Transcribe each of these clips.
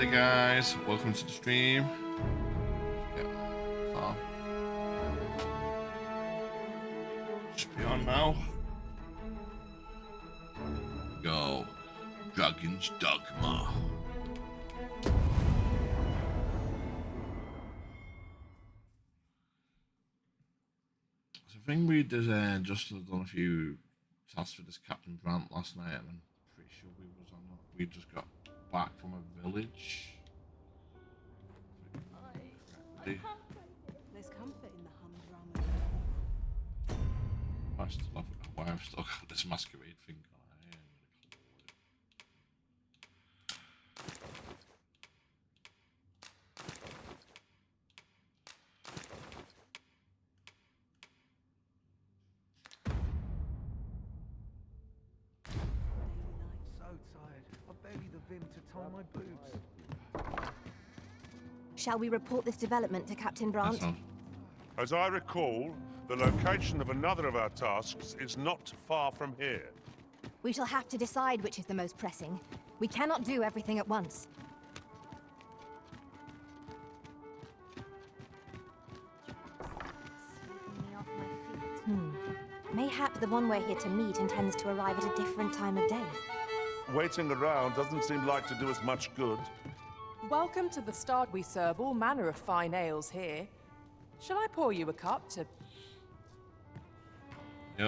Hey guys, welcome to the stream. Yeah, so should be on now. Go, Dragon's Dogma. So I think we did just done a few tasks for this Captain Brant last night, and I'm pretty sure we was on. We just got back from a village. There's comfort in the humdrum. Why I've still got this masquerade thing on. So tired. I barely the vim to tie my boobs. Shall we report this development to Captain Brant? As I recall, the location of another of our tasks is not far from here. We shall have to decide which is the most pressing. We cannot do everything at once. Mayhap the one we're here to meet intends to arrive at a different time of day. Waiting around doesn't seem like to do us much good. Welcome to the start. We serve all manner of fine ales here. Shall I pour you a cup to... Yo,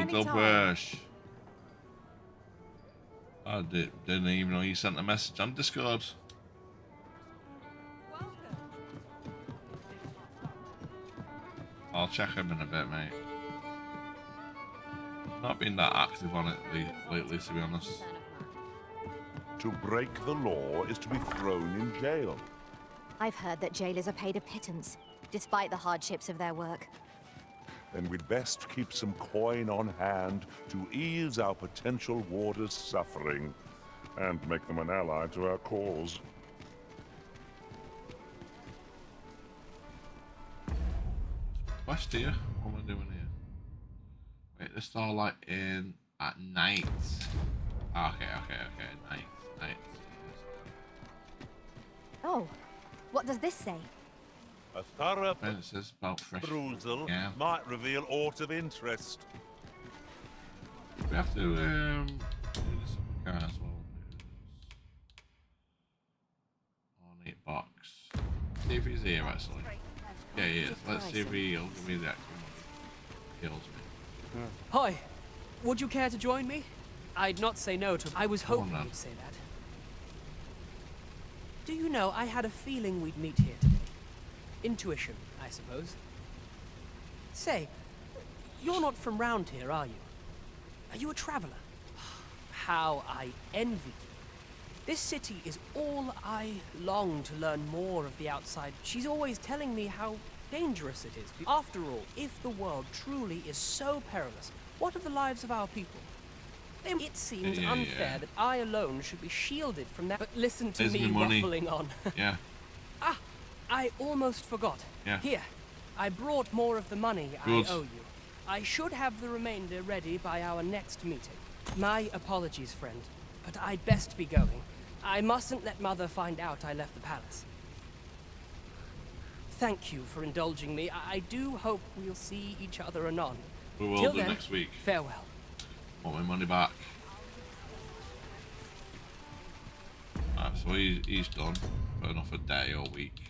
Dobrush. I didn't even know you sent a message on Discord. I'll check him in a bit, mate. Not been that active on it lately, to be honest. To break the law is to be thrown in jail. I've heard that jailers are paid a pittance, despite the hardships of their work. Then we'd best keep some coin on hand to ease our potential warders' suffering and make them an ally to our cause. Quest here? What am I doing here? Wait, this all like in at night. Okay, night. Oh, what does this say? A thorough And it says about fresh perusal yeah. might reveal aught of interest. We have to do this car as well. On 8 box. See if he's here actually. Yeah, he is. Let's see if he'll give me the actual money. Kills me. Hi, would you care to join me? I'd not say no to... I was hoping then. you'd say that. Do you know, I had a feeling we'd meet here today. Intuition, I suppose. Say, you're not from round here, are you? Are you a traveler? How I envy you. This city is all I long to learn more of the outside. She's always telling me how dangerous it is. After all, if the world truly is so perilous, what of the lives of our people? It seems unfair that I alone should be shielded from that. But listen to me waffling on. Yeah. Ah, I almost forgot. Yeah. Here, I brought more of the money Good. I owe you. I should have the remainder ready by our next meeting. My apologies, friend, but I'd best be going. I mustn't let Mother find out I left the palace. Thank you for indulging me. I do hope we'll see each other anon. We will Till do then, next week. Farewell. Want my money back. Alright, so he's done. For enough a day or week.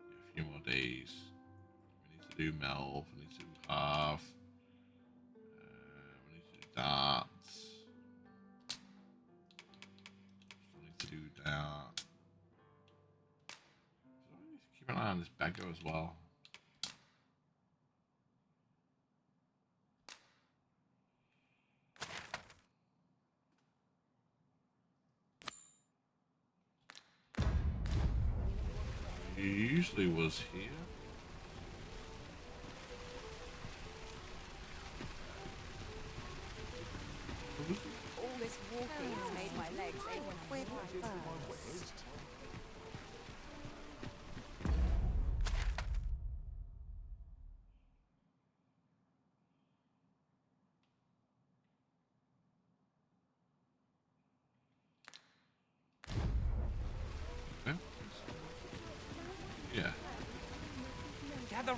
A few more days. We need to do Melv. We need to do Half. We need to do that. We need to do that. So we need to keep an eye on this beggar as well. He usually was here. All this walking has made my legs ache. Gather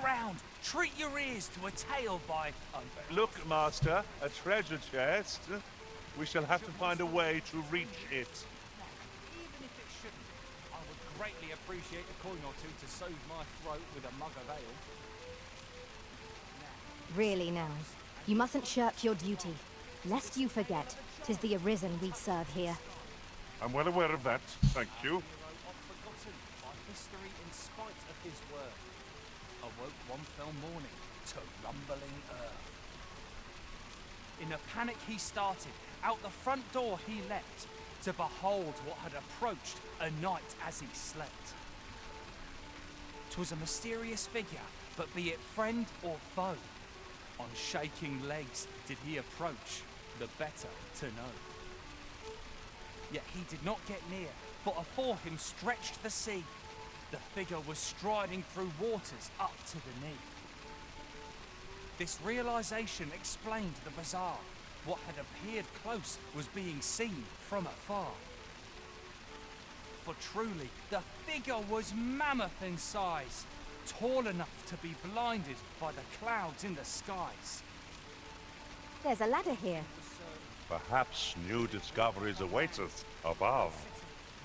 round! Treat your ears to a tale by... Look, Master, a treasure chest. We shall have to find a way to reach it. Even if it shouldn't, I would greatly appreciate a coin or two to soothe my throat with a mug of ale. Really now, you mustn't shirk your duty, lest you forget 'tis the Arisen we serve here. I'm well aware of that, thank you. Hero oft forgotten by history in spite of his word, awoke one fell morning to rumbling earth. In a panic he started, out the front door he leapt, to behold what had approached a night as he slept. 'Twas a mysterious figure, but be it friend or foe, on shaking legs did he approach, the better to know. Yet he did not get near, for afore him stretched the sea. The figure was striding through waters up to the knee. This realization explained the bizarre. What had appeared close was being seen from afar. For truly, the figure was mammoth in size, tall enough to be blinded by the clouds in the skies. There's a ladder here. Perhaps new discoveries await us above.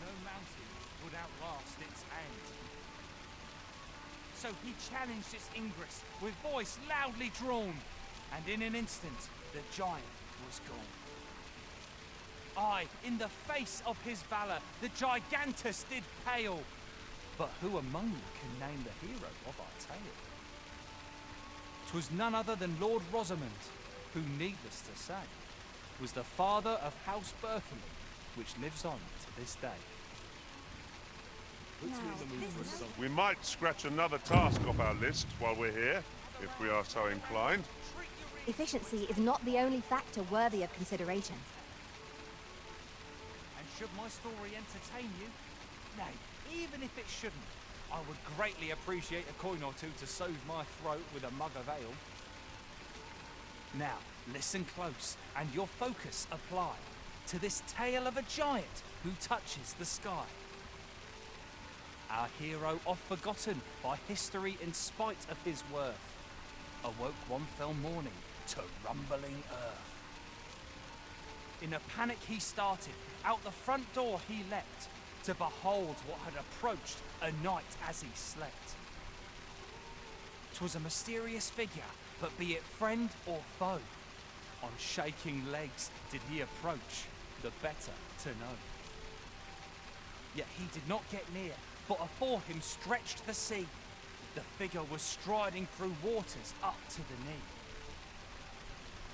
No mountain would outlast its end. So he challenged its ingress with voice loudly drawn, and in an instant the giant was gone. Aye, in the face of his valour the gigantus did pale. But who among you can name the hero of our tale? 'Twas none other than Lord Rosamond, who, needless to say, was the father of House Berkeley, which lives on to this day. We might scratch another task off our list while we're here, if we are so inclined. Efficiency is not the only factor worthy of consideration. And should my story entertain you, nay, even if it shouldn't, I would greatly appreciate a coin or two to soothe my throat with a mug of ale. Now, listen close and your focus apply to this tale of a giant who touches the sky. Our hero, oft forgotten by history in spite of his worth, awoke one fell morning to rumbling earth. In a panic he started, out the front door he leapt, to behold what had approached a night as he slept. 'Twas a mysterious figure, but be it friend or foe, on shaking legs did he approach, the better to know. Yet he did not get near, for afore him stretched the sea. The figure was striding through waters up to the knee.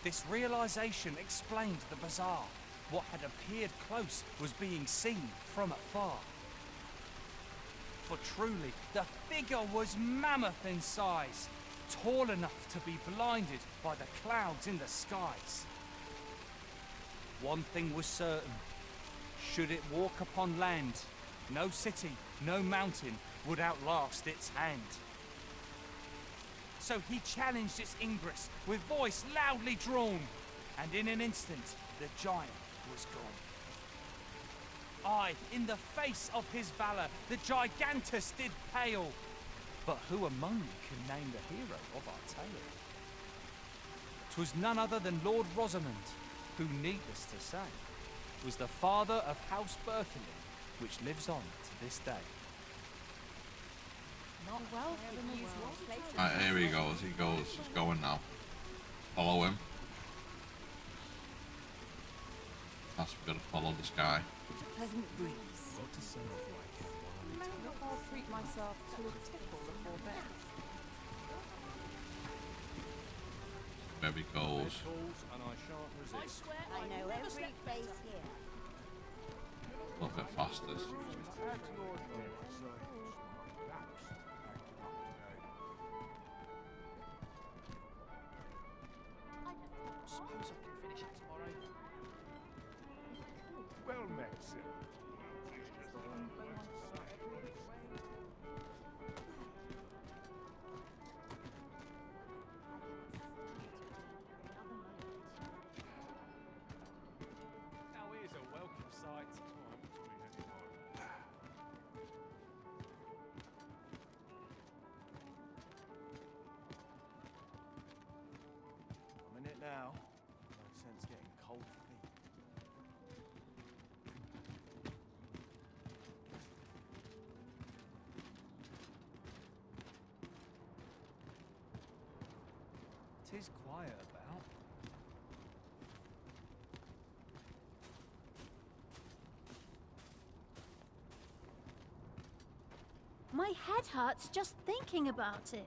This realization explained the bizarre. What had appeared close was being seen from afar. For truly, the figure was mammoth in size, tall enough to be blinded by the clouds in the skies. One thing was certain, should it walk upon land, no city, no mountain would outlast its hand. So he challenged its ingress with voice loudly drawn, and in an instant the giant was gone. Aye, in the face of his valour the gigantus did pale. But who among you can name the hero of our tale? 'Twas none other than Lord Rosamond, who, needless to say, was the father of House Berkeley, which lives on to this day. Right, here he goes, he's going now. Follow him. That's gotta follow this guy. Pleasant breeze. I'll treat myself to a tickle before bed. There he goes. I know every face here. A little bit faster. Suppose I can finish it tomorrow. Well met, sir. Now here's a welcome sight. 'Tis quiet about. My head hurts just thinking about it.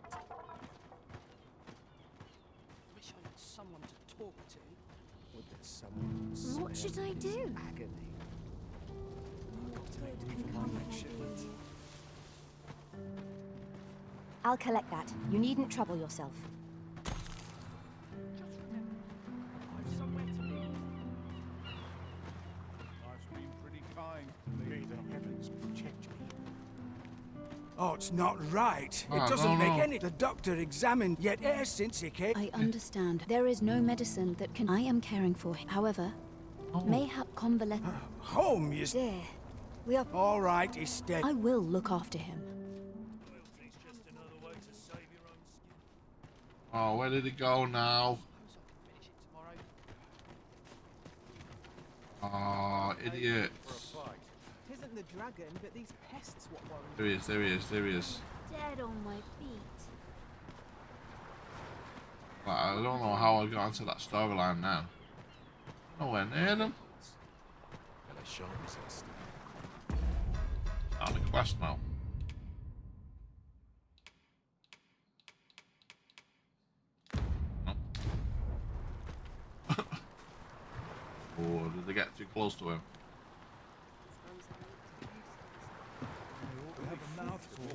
Wish I had someone to talk to. Would that someone would What spare should I me do? this agony? I've got to make room for my next shipment. I'll collect that. You needn't trouble yourself. I've somewhere to be. Life's been pretty kind. May the heavens protect me. Oh, it's not right. Ah, It doesn't no, make no. any. The doctor examined, yet e'er since he came. I understand. There is no medicine that can. I am caring for him. However, mayhap convalescent. Home, you. Dear, we are. All right, he's dead. I will look after him. Oh, where did it go now? Oh, idiot. It isn't the dragon, but these pests what worry me. There he is, there he is, there he is. Dead on my feet. Like, I don't know how I got into that storyline now. Nowhere near them. On the quest now. No. Oh, did they get too close to him? Have a mouthful.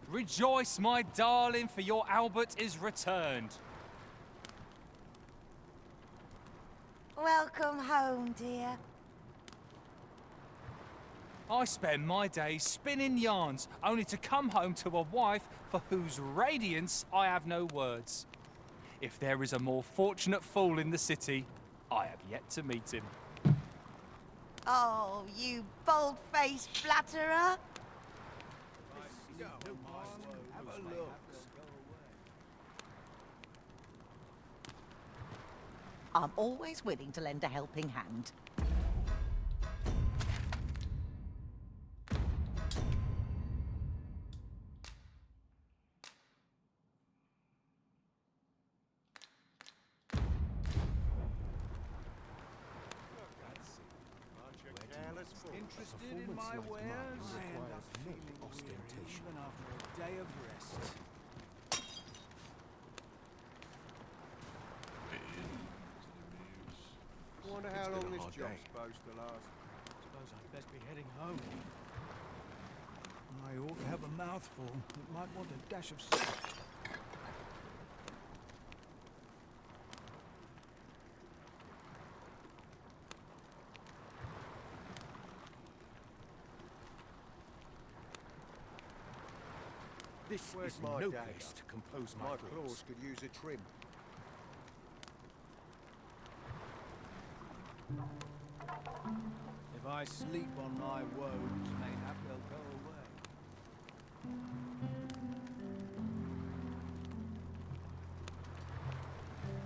Rejoice, my darling, for your Albert is returned. Welcome home, dear. I spend my days spinning yarns, only to come home to a wife for whose radiance I have no words. If there is a more fortunate fool in the city, I have yet to meet him. Oh, you bold-faced flatterer. I'm always willing to lend a helping hand. Interested in my wares? I end up feeling weary even after a day of rest. Wonder how long this job's supposed to last. Suppose I'd best be heading home. I ought to have a mouthful. It might want a dash of salt. This Where's is my no dagger? place to compose My my claws thoughts. could use a trim. If I sleep on my woes, mayhap they'll go away.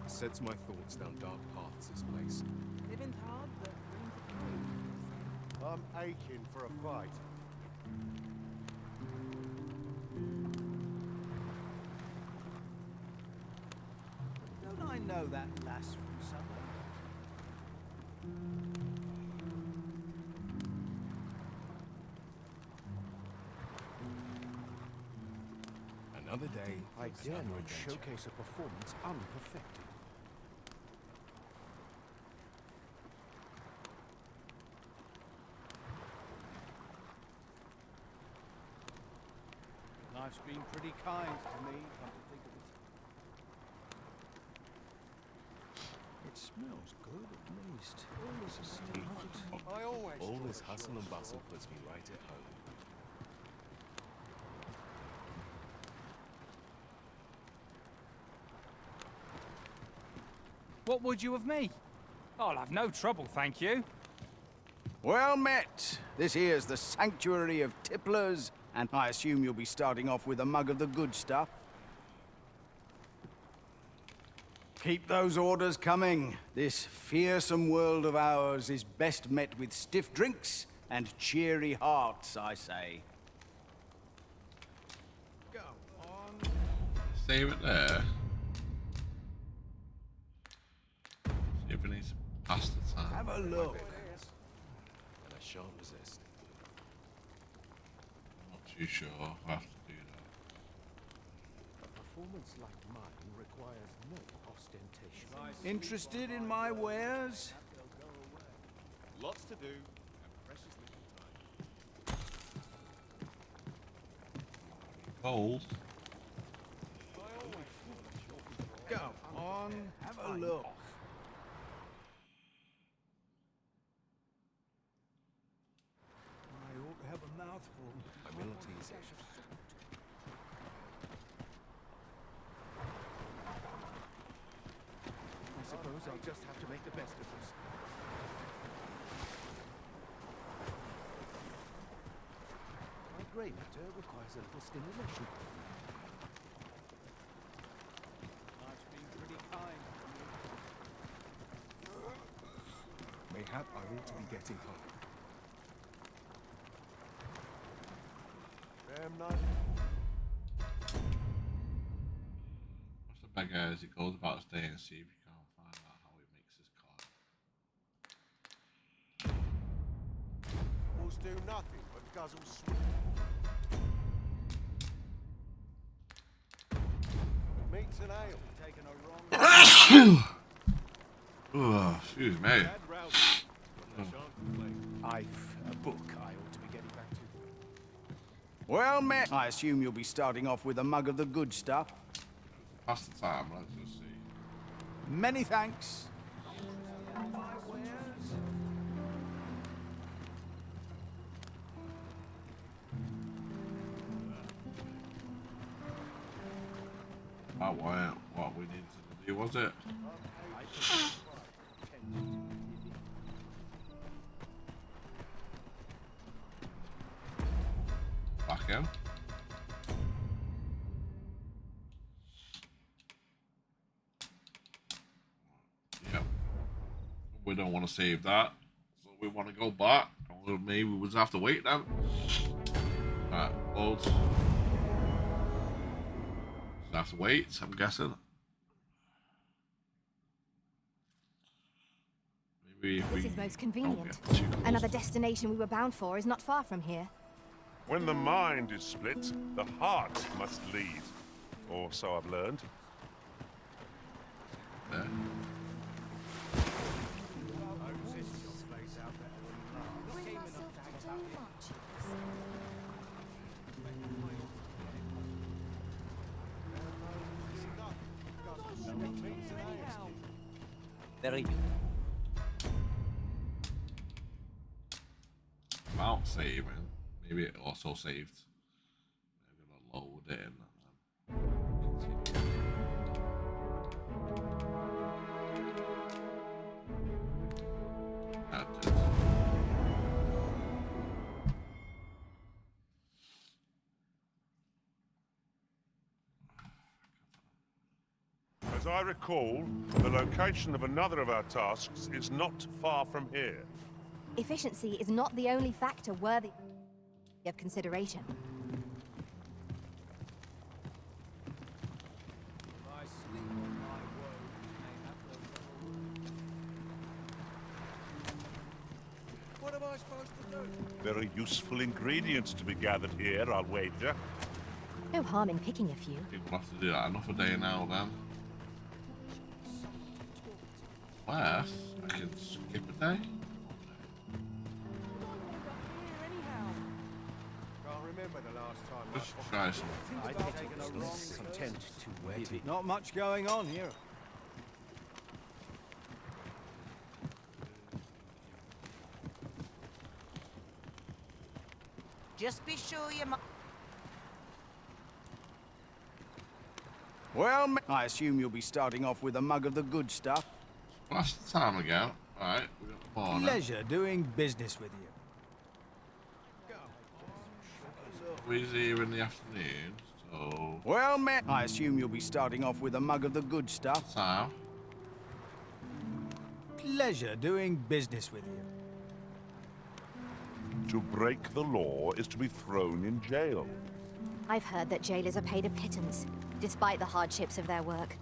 Sets my thoughts down dark paths, this place. Living's hard, but room for I'm aching for a fight. Don't I know that lass from somewhere? Another day. I dare not showcase a performance unperfected. Life's been pretty kind to me, come to think of it. It smells good, at least. All this is still hot. I always All thought this a hustle short and bustle sword puts me right at home. What would you of me? I'll have no trouble, thank you. Well met. This here's the sanctuary of tipplers, and I assume you'll be starting off with a mug of the good stuff. Keep those orders coming. This fearsome world of ours is best met with stiff drinks and cheery hearts, I say. save it there. See if it needs to pass the time. Have a look. And I shan't resist. I'm not too sure if I have to do that. A performance like mine requires no ostentation. Interested in my wares? Lots to do, and precious little time. Gold. Go on, have a look. I ought to have a mouthful. I will not tease it. I suppose I'll just have to make the best of this. My grey matter requires a little stimulation. Life's been pretty kind to me. Mayhap I ought to be getting home. Damn nice. What's the beggar as he goes about his day and see if you can't find out how he makes his card. Wolves do nothing but guzzle sweet. Meats and ale. Taking a wrong Oh, excuse me. Bad rousing, but I shan't complain. I've a book I ought to be getting back to. Well met. I assume you'll be starting off with a mug of the good stuff. Pass the time, let's just see. Many thanks. That wasn't what we needed to do, was it? Back in. Yep. We don't want to save that, so we want to go back. Well, maybe we just have to wait then. Alright, close. Just have to wait, I'm guessing. Maybe if This we is most don't convenient. get too close. Another destination we were bound for is not far from here. When the mind is split, the heart must lead. Or so I've learned. There. Very good. Without saving, maybe it also saved. Maybe I'll load it in and then continue. That did. As I recall, the location of another of our tasks is not far from here. Efficiency is not the only factor worthy of consideration. I sleep on my woe. What am I supposed to do? Very useful ingredients to be gathered here, I'll wager. No harm in picking a few. People have to do that enough a day now then. Where? I can skip a day? Can't remember the last time Just try some. I think it was content to wait. Not much going on here. Just be sure you... Well met. I assume you'll be starting off with a mug of the good stuff. Last time again. Alright, we got the morning. Pleasure doing business with you. We're here in the afternoon, so Well met. I assume you'll be starting off with a mug of the good stuff. time. Pleasure doing business with you. To break the law is to be thrown in jail. I've heard that jailers are paid a pittance. despite the hardships of their work.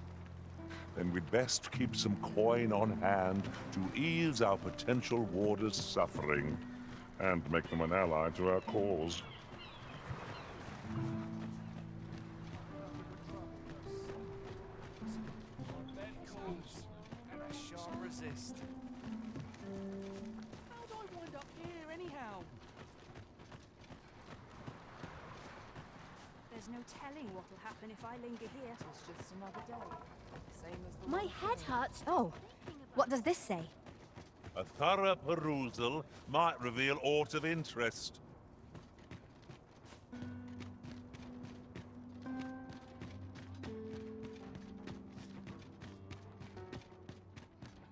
Then we'd best keep some coin on hand to ease our potential warders' suffering and make them an ally to our cause. And I shan't resist. How'd I wind up here, anyhow? There's no telling what'll happen if I linger here. It's just another day. Same as the My one head before. hurts. Oh, what does this say? A thorough perusal might reveal aught of interest.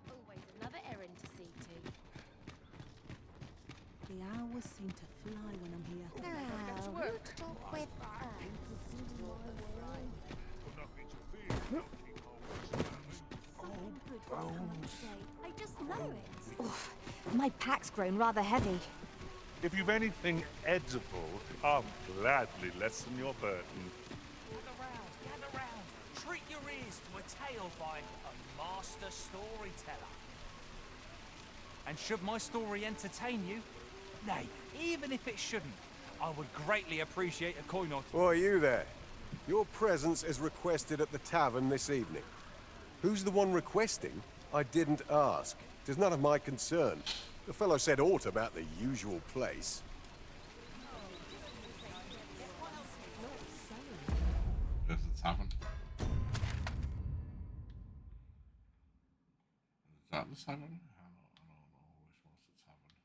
Always another errand to see to. The hours seem to fly when I'm here. Talk with Something good will come up today. I just know it. Oof, my pack's grown rather heavy. If you've anything edible, I'll gladly lessen your burden. Gather round. Treat your ears to a tale by a master storyteller. And should my story entertain you, nay, even if it shouldn't, I would greatly appreciate a coin or two. Why, you there? Your presence is requested at the tavern this evening. Who's the one requesting? I didn't ask. 'Tis none of my concern. The fellow said aught about the usual place. There's the tavern. Is that the tavern? I don't know which one's the tavern.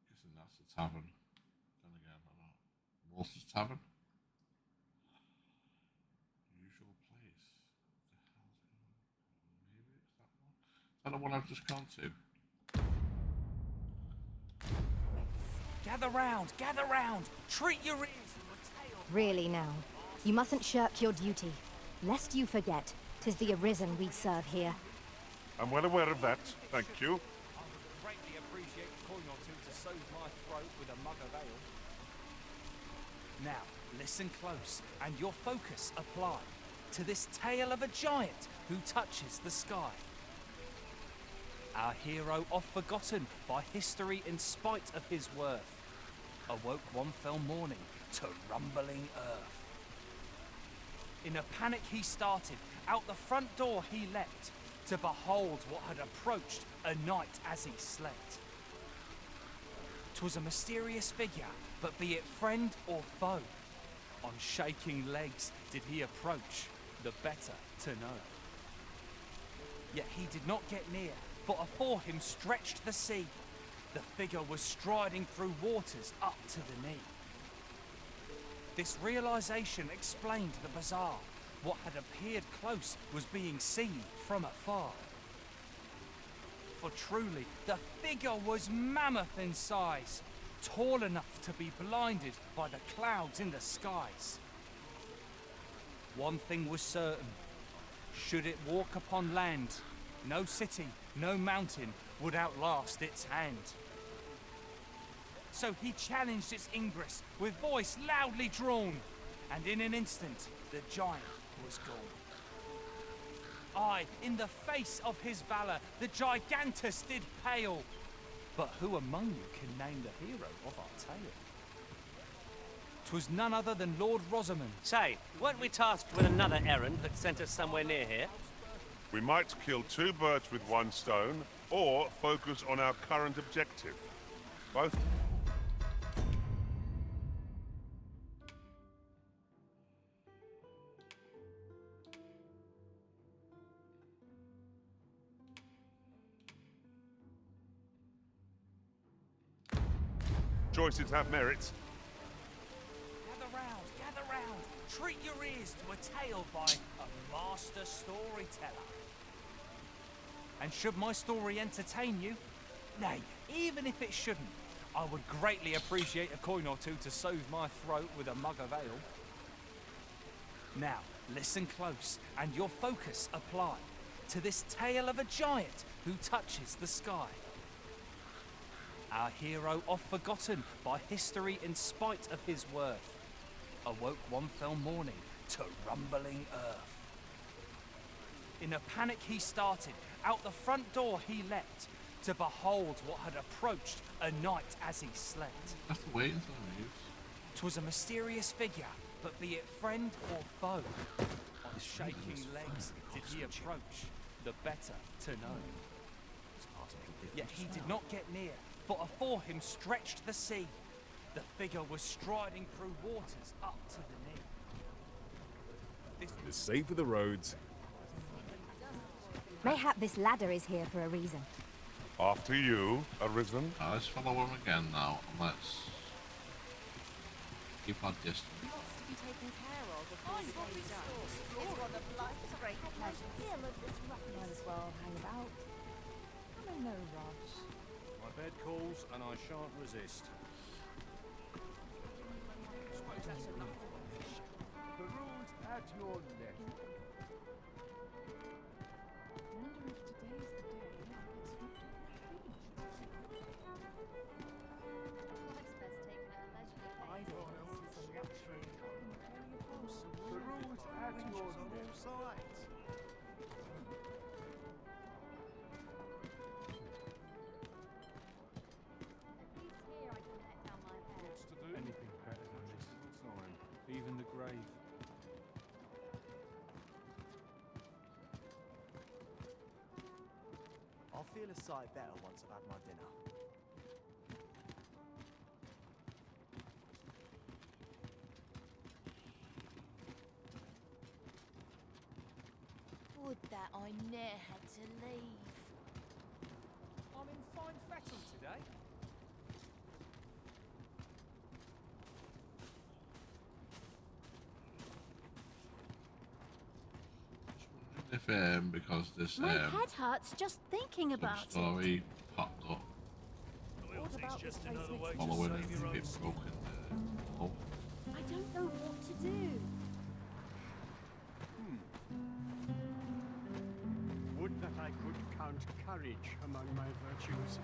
Guessing that's the tavern. Then again, I don't know. Walter's Tavern? Usual place. Maybe it's that one. Is that the one I've just gone to? Gather round. Treat your ears to a tale. Really now, you mustn't shirk your duty, lest you forget 'tis the Arisen we serve here. I'm well aware of that, thank you. I would greatly appreciate a coin or two to soothe my throat with a mug of ale. Now, listen close, and your focus apply to this tale of a giant who touches the sky. Our hero, oft forgotten by history in spite of his worth, awoke one fell morning to rumbling earth. In a panic he started, out the front door he leapt, to behold what had approached a night as he slept. 'Twas a mysterious figure, but be it friend or foe, on shaking legs did he approach, the better to know. Yet he did not get near, for afore him stretched the sea. The figure was striding through waters up to the knee. This realization explained the bizarre. What had appeared close was being seen from afar. For truly, the figure was mammoth in size, tall enough to be blinded by the clouds in the skies. One thing was certain, should it walk upon land, no city, no mountain would outlast its hand. So he challenged its ingress with voice loudly drawn, and in an instant the giant was gone. Aye, in the face of his valour, the gigantus did pale. But who among you can name the hero of our tale? 'Twas none other than Lord Rosamond. Say, weren't we tasked with another errand that sent us somewhere near here? We might kill two birds with one stone, or focus on our current objective. Both. Choices have merits. Gather round. Treat your ears to a tale by a master storyteller. And should my story entertain you, nay, even if it shouldn't, I would greatly appreciate a coin or two to soothe my throat with a mug of ale. Now, listen close, and your focus apply to this tale of a giant who touches the sky. Our hero, oft forgotten by history in spite of his worth, awoke one fell morning to rumbling earth. In a panic he started, out the front door he leapt, to behold what had approached a night as he slept. I have to wait until it moves. 'Twas a mysterious figure, but be it friend or foe, on shaky legs did he approach, the better to know. Yet he did not get near, for afore him stretched the sea. The figure was striding through waters up to the knee. The safer the roads. Mayhap this ladder is here for a reason. After you, Arisen. Let's follow him again now, and let's keep our distance. Might as well hang about. I'm in no rush. My bed calls, and I shan't resist. The rules at your neck. The rules at your neck. Anything better than this time. Even the grave. I'll feel a sight better once I've had my dinner. Would that I ne'er had to leave. I'm in fine fettle today. If because this My head hurts just thinking about it. story popped up, Loyalty's just another way to following save your a own bit skin. broken wall. I don't know what to do. Would that I could count courage among my virtues.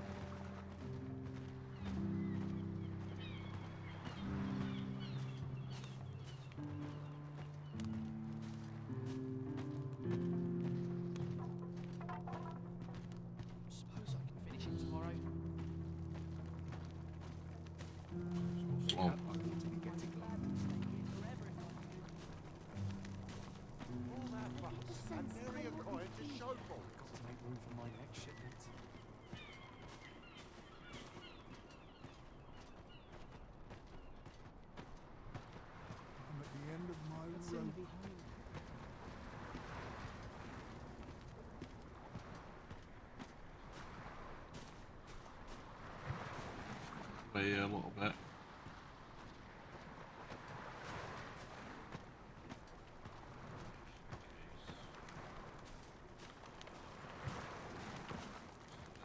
Suppose I can finish it tomorrow. Well, And nary a coin to show for it. Got to make room for my next shipment. I'm at the end of my rope. wait a little bit.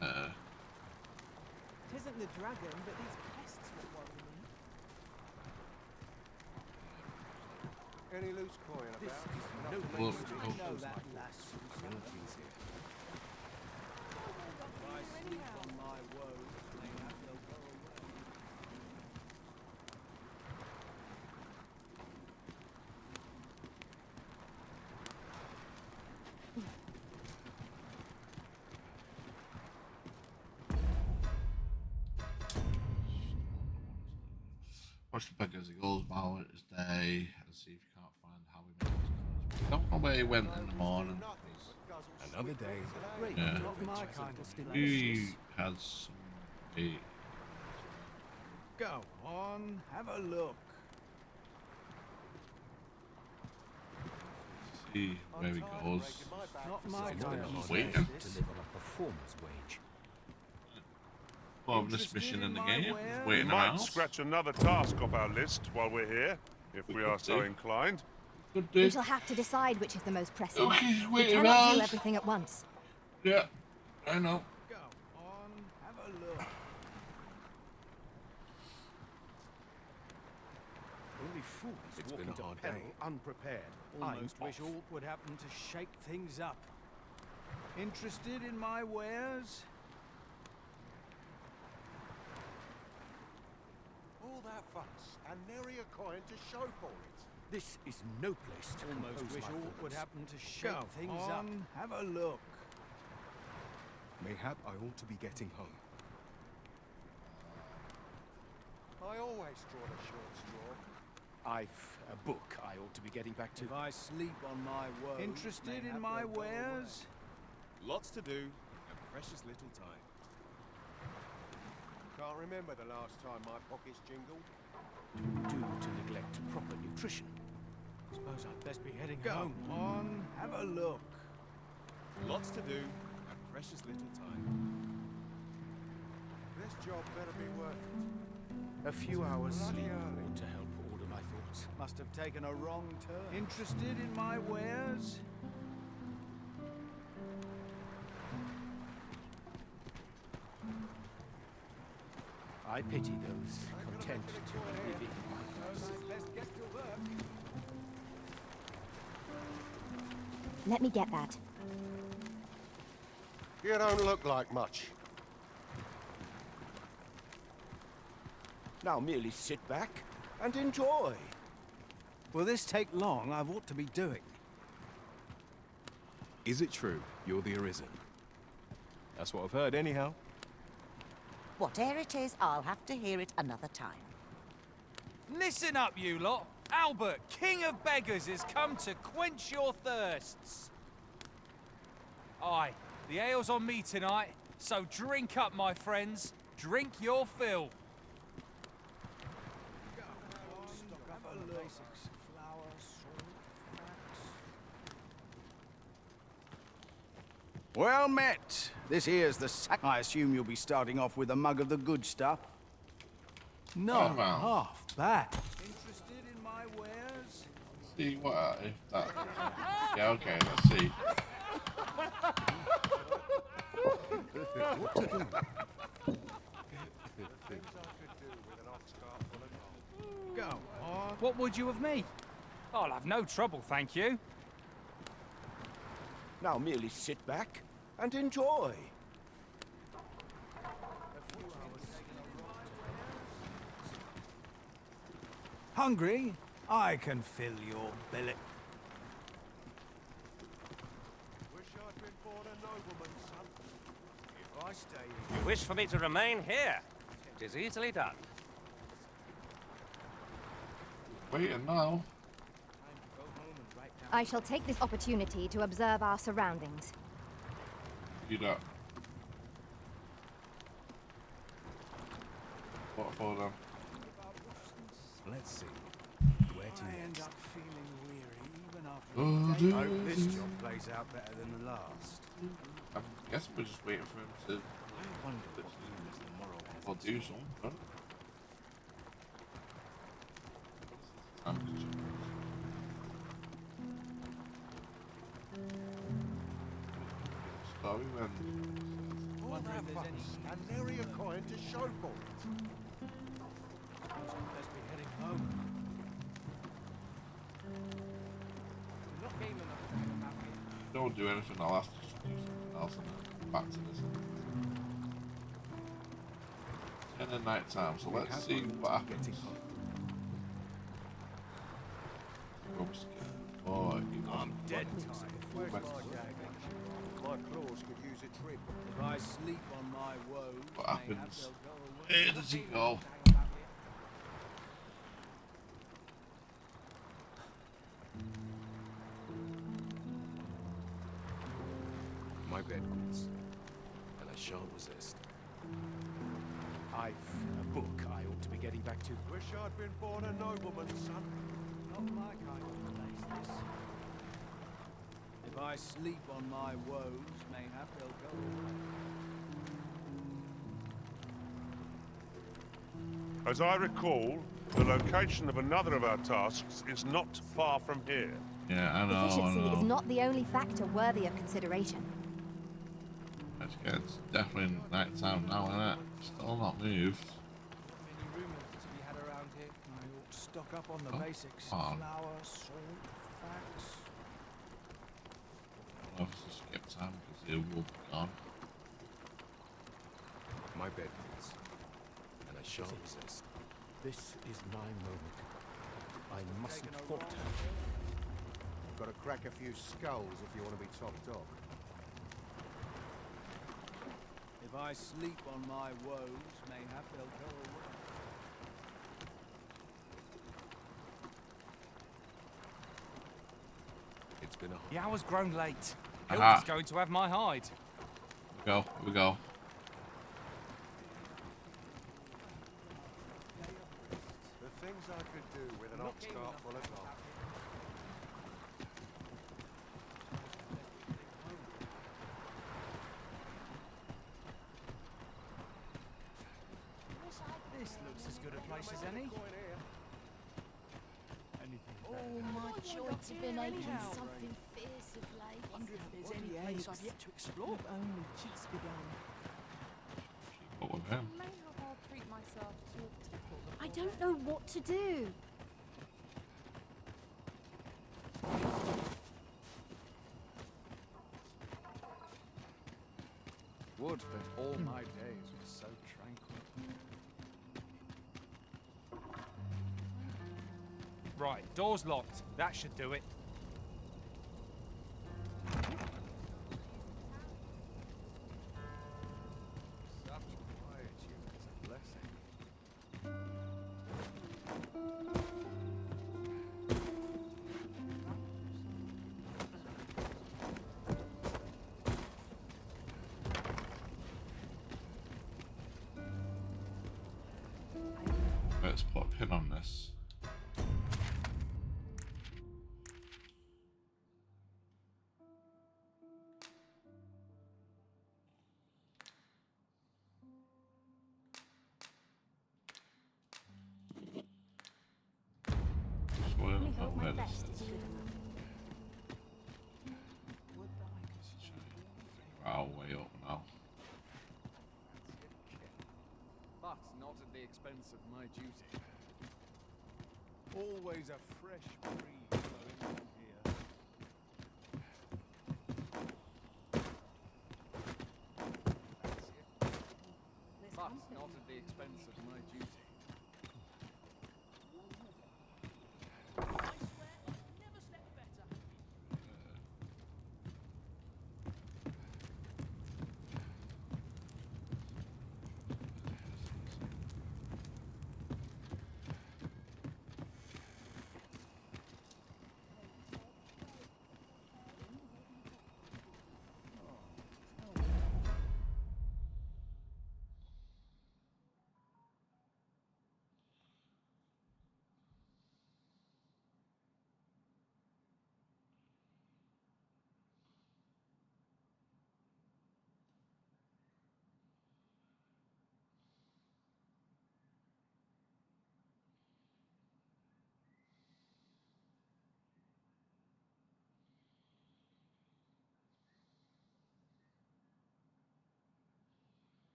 It isn't the dragon, but these pests that worry me. Any loose coin This about? is no Look, way look. to know that lass Susan. If I sleep on my woes, they have no go away. Watch the peg as he goes about his day and see if you can't find how he made his We don't know where he went in the morning. Another day. Yeah. Not my kind of stimulation. We had some bait. Go on, have a look. See where he goes. Not my kind of Waiting. To live on a performer's wage. Well, this mission in the game. He's waiting Might around. scratch another task off our list while we're here, if we are so inclined. Good We day. shall have to decide which is the most pressing. Okay, he's We waiting cannot around. do everything at once. Yeah, I know. Go on, have a look. Only fools It's walk been into a hard peril day. unprepared. Almost I'm wish off. all would happen to shake things up. Interested in my wares? All that fuss and nary a coin to show for it. This is no place to Almost compose wish my aught would thoughts. happen to shake Go things up. on, have a look. Mayhap I ought to be getting home. I always draw the short straw. I've a book I ought to be getting back to. If I sleep on my woes, Interested in mayhap my they'll go wares? Lots to do, and precious little time. Can't remember the last time my pockets jingled. Do to neglect proper nutrition. Suppose I'd best be heading Go home. on, have a look. Lots to do, and precious little time. This job better be worth it. A few hours Bloody sleep early. ought to help order my thoughts. Must have taken a wrong turn. Interested in my wares? I pity those content to live in ignorance. Best get to work. Let me get that. You don't look like much. Now merely sit back and enjoy. Will this take long? I've ought to be doing. Is it true you're the Arisen? That's what I've heard anyhow. Whatever it is, I'll have to hear it another time. Listen up, you lot. Albert, King of Beggars, has come to quench your thirsts. Aye, the ale's on me tonight, so drink up, my friends. Drink your fill. Stock up on the basics. Flour, salt, fats. Well met. This here's the sack. I assume you'll be starting off with a mug of the good stuff. Not Oh, wow. half bad. Interested in my wares? See what if that. Yeah, okay, let's see. Go on. What would you of me? I'll have no trouble, thank you. Now merely sit back and enjoy. Hungry? I can fill your billet. Wish I'd been born a nobleman, son. If I stay here. You wish for me to remain here? It is easily done. Waiting now. I shall take this opportunity to observe our surroundings. You don't. What for them? Let's see. Where to I end next? up feeling weary even after Oh, a day. dude. I hope this job plays out better than the last. I guess we're just waiting for him to. I wonder what use the moral Or do something. Story when. All that fuss and nary a coin to show for it. Suppose I'd best be heading home. Not game enough to hang about here. Don't do anything, I'll have to just do something else and then come back to this. It's in the night time, so let's see what happens. Oh, I'm dead tired. Where's my dagger? My claws could use a trim. If I sleep on my woes, What mayhap happens? they'll go away. Where does he go? My bed goods, and I shan't resist. I've a book I ought to be getting back to. Wish I'd been born a nobleman, son. Not my kind of place, this. If I sleep on my woes, mayhap they'll go away. As I recall, the location of another of our tasks is not far from here. Yeah, I know. Efficiency is not the only factor worthy of consideration. It's definitely night time now, isn't it? Still not moved. Many rumors to be had around here. I ought to stock up on the Oh, basics. come on. Flour, salt, fats. I'll have to skip time because it will be gone. My bed goods, and I shan't resist. This is my moment. I mustn't falter. Got to crack a few skulls if you want to be top dog. If I sleep on my woes, mayhap they'll go away. It's been a The hour's grown late. Aha. Hilda's going to have my hide. Here we go. The things I could do with an ox cart full of gold. This looks as good a place as any. Oh, my joints have been aching something fierce of late. Wonder if there's any place I've yet to explore. Only just begun. What with him? May have I'll treat myself to a tipple. I don't know what to do. Would that all my days were so tranquil. Right, door's locked. That should do it. Such quietude is a blessing. Let's put a pin on this. Well, Only not hope my where this best is is. good enough. Figure our way up now. But not at the expense of my duty. Always a fresh breeze blowing from here. But not at the expense of my duty.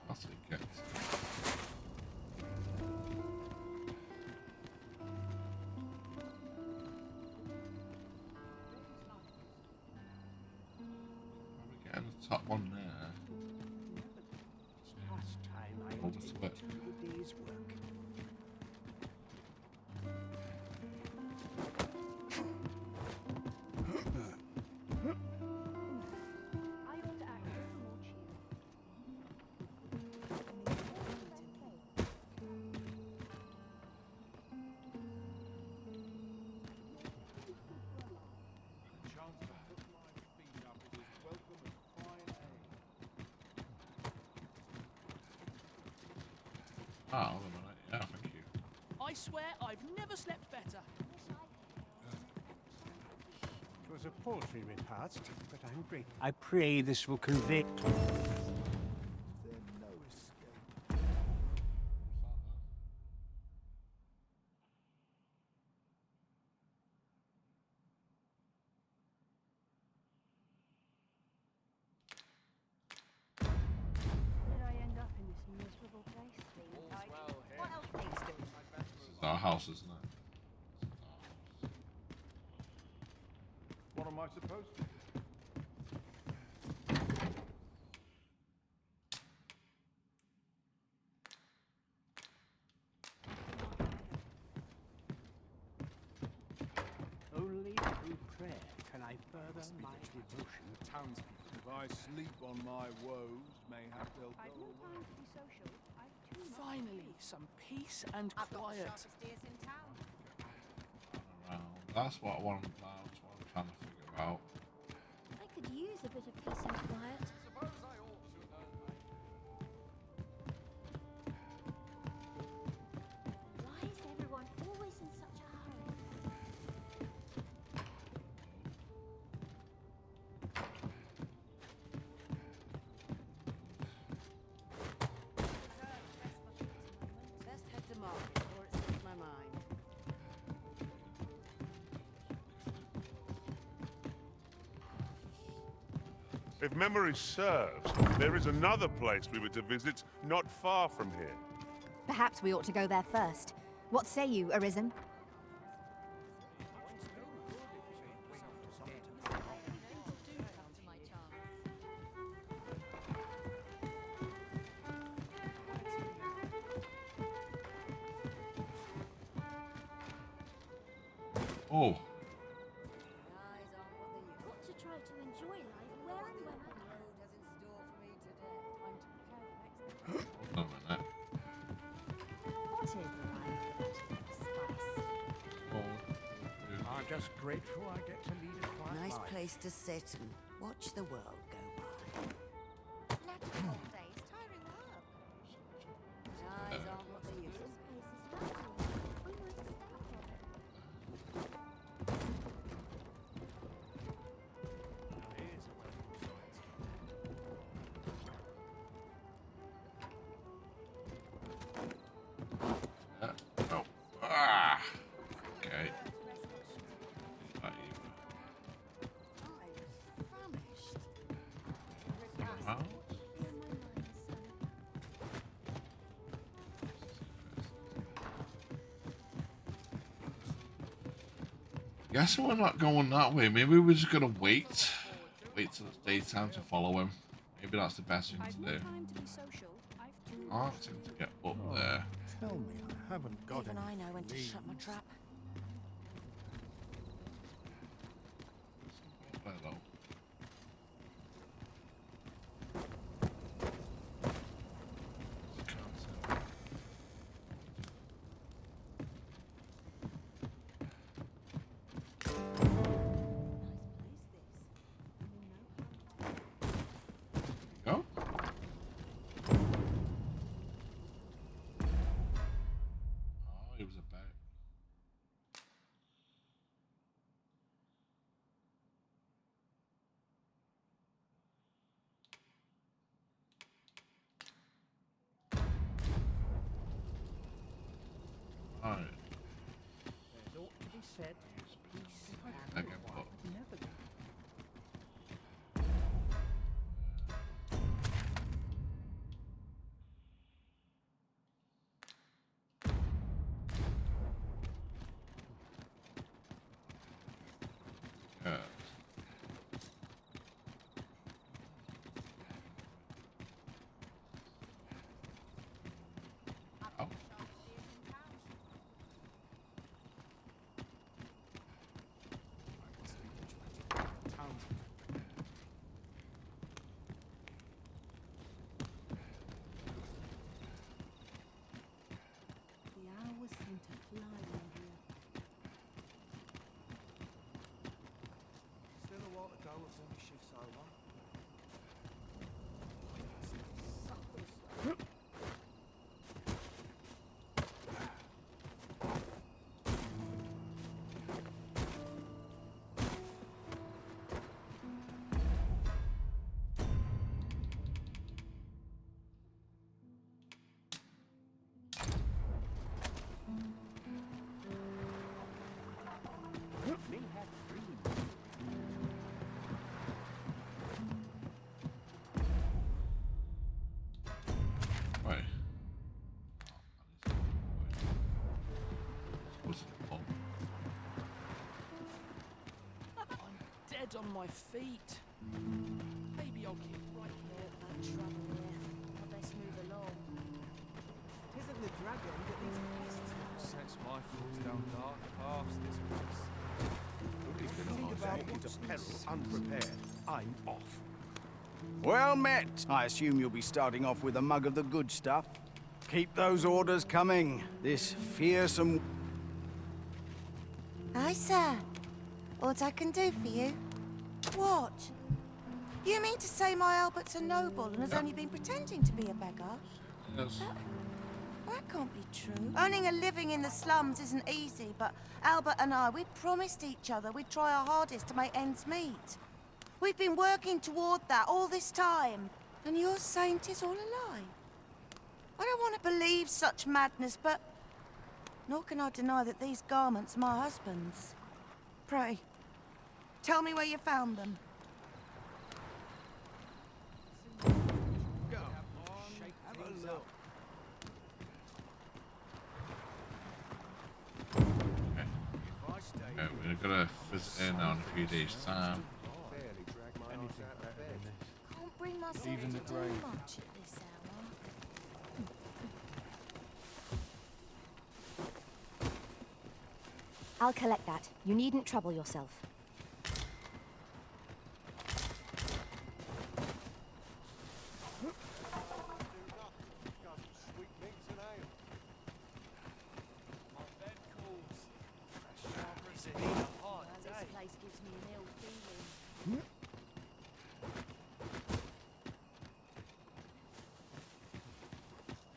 That's what it gets. We're getting the top one there. Past time I Over to it. do the day's work. Ah, hold on a minute. Yeah, thank you. I swear I've never slept better. It was a paltry repast, but I'm grateful. I pray this will convey. Did I end up in this miserable place? What else needs doing? This is our house, isn't it? What am I supposed to do? Only through prayer can I further my devotion. Townspeople, if I sleep on my woes, mayhap they'll go I've no time to be social. I've too much. Finally, some peace and I've got the quiet. sharpest ears in town. Around. That's what I want. That's what I'm trying to figure out. I could use a bit of peace and quiet. Suppose I ought to know. Why is everyone always in such a hurry? Best head to market before it slips my mind. If memory serves, there is another place we were to visit not far from here. Perhaps we ought to go there first. What say you, Arisen? Oh. Got to try to enjoy life where and when I can. Hold on a minute. What is life? Spice. I'm just grateful I get to lead a quiet Nice life. place to sit and watch the world go by. Letters all day is tiring work. Eyes aren't what they used to be. Oh. Ah. Okay. Not even. Famished. Huh? Guessing we're not going that way. Maybe we're just gonna wait. Wait till it's daytime to follow him. Maybe that's the best thing I've to no do. time to be social. I've too Can't seem to get up there. Tell me I haven't got Even any I know when to shut my leads. trap. There though. Go. Oh, it was a bat. Alright. There's ought to be said. Peace I and can quiet. put. Never go. Yeah. Oh. The hours seem to fly in here. Right. I'm dead on my feet. Maybe I'll keep right There and trouble there. I best move along. Tisn't the dragon that needs pests? Sets my foot down dark paths, this place. If you think about into peril unprepared, I'm off. Well met. I assume you'll be starting off with a mug of the good stuff. Keep those orders coming. This fearsome... Aye, sir. What I can do for you? What? You mean to say my Albert's a noble and has only been pretending to be a beggar? Yes. That can't be true. Earning a living in the slums isn't easy, but Albert and I, we promised each other we'd try our hardest to make ends meet. We've been working toward that all this time, and you're saying 'tis all a lie? I don't want to believe such madness, but nor can I deny that these garments are my husband's. Pray, tell me where you found them. Go. Shake things up. Okay, we're gonna visit her now in a few days' time. Can't bring myself Even to the do grave. much at this hour. I'll collect that. You needn't trouble yourself. It's been a hard This day. place gives me an ill feeling.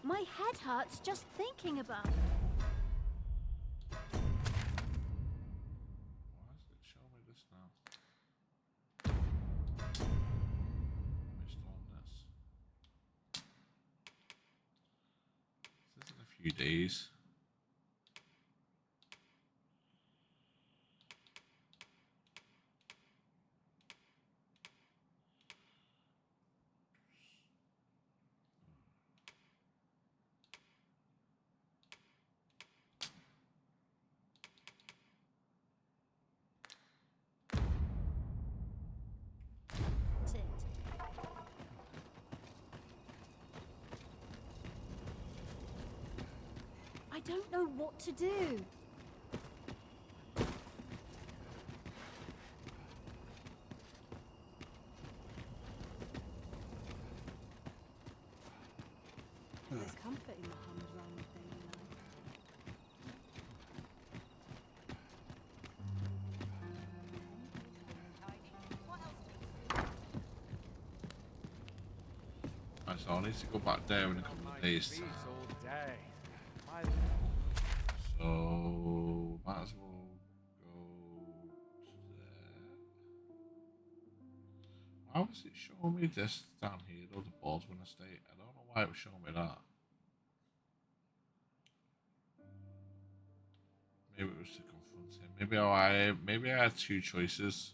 My head hurts just thinking about it. Why does it show me this now? Missed on this. This is in a few days. I don't know what to do. There's comfort in the humdrum thing, Right, so I need to go back there in a couple of days' time. All day. So might as well go to there. Why was it showing me this down here, though, the Baldwin Estate? I don't know why it was showing me that. Maybe it was to confront him. Maybe I had two choices.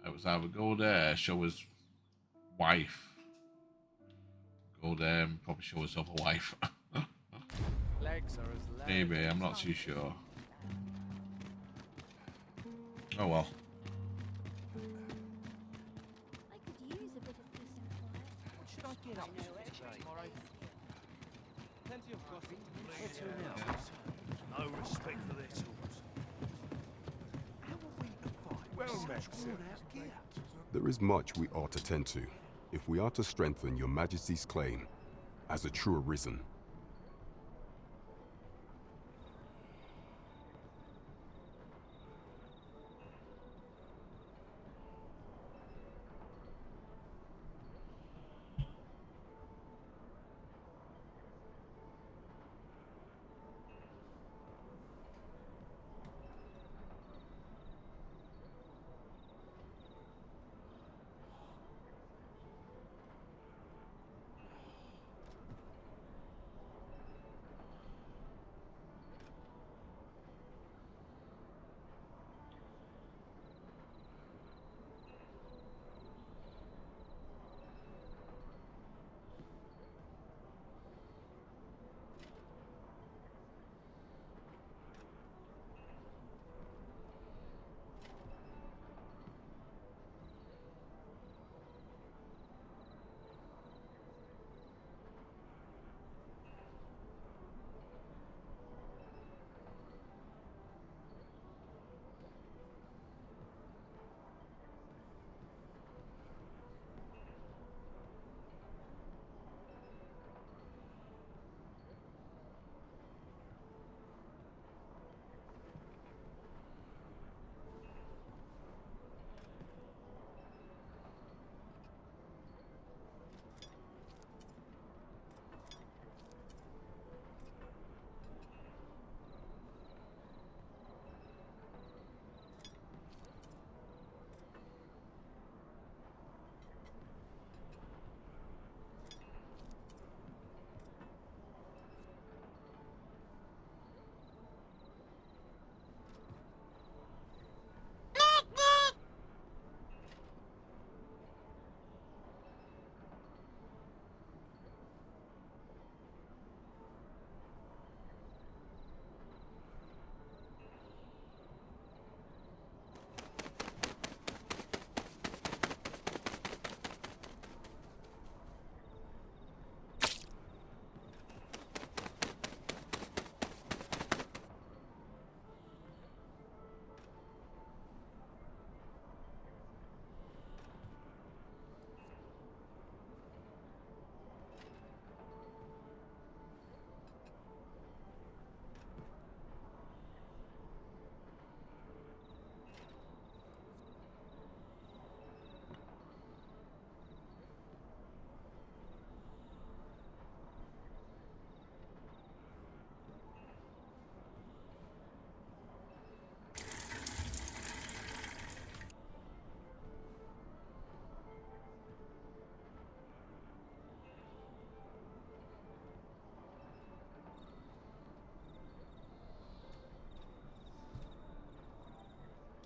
It was either go there, show his wife. Go there and probably show his other wife. Legs are as legs. Maybe, I'm not too sure. Oh well. I could use a bit of peace and quiet. What should I get up to today? Plenty of gossip to be shared. No respect for their tools. How are we to fight? Well met, sir. There is much we ought to tend to, if we are to strengthen your Majesty's claim as a true Arisen.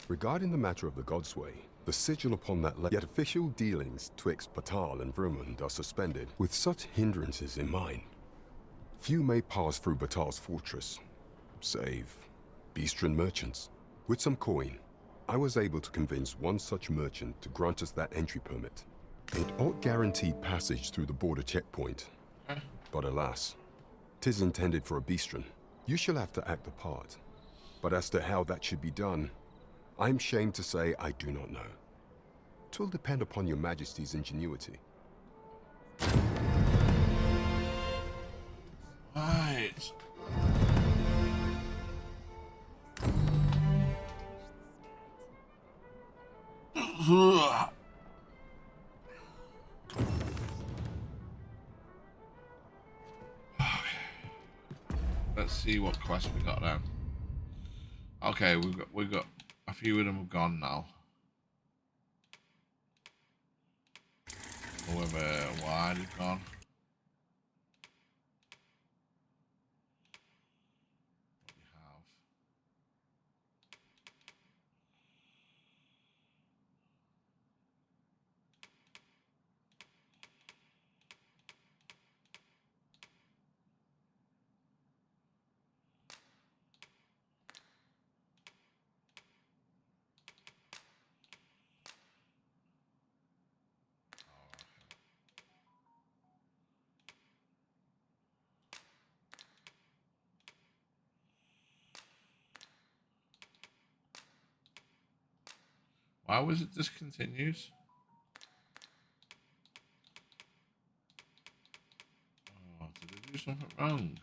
Regarding the matter of the Godsway, the sigil upon that yet official dealings twixt Batal and Vermund are suspended with such hindrances in mind. Few may pass through Batal's fortress, save Beastren merchants. With some coin, I was able to convince one such merchant to grant us that entry permit. It ought guaranteed passage through the border checkpoint, but alas, 'tis intended for a Beastren. You shall have to act the part, but as to how that should be done, I'm shamed to say I do not know. 'Twill depend upon your Majesty's ingenuity. Right. Let's see what quest we got then. Okay, we've got a few of them have gone now. However, wide is gone. Why was it discontinued? Oh, did I do something wrong?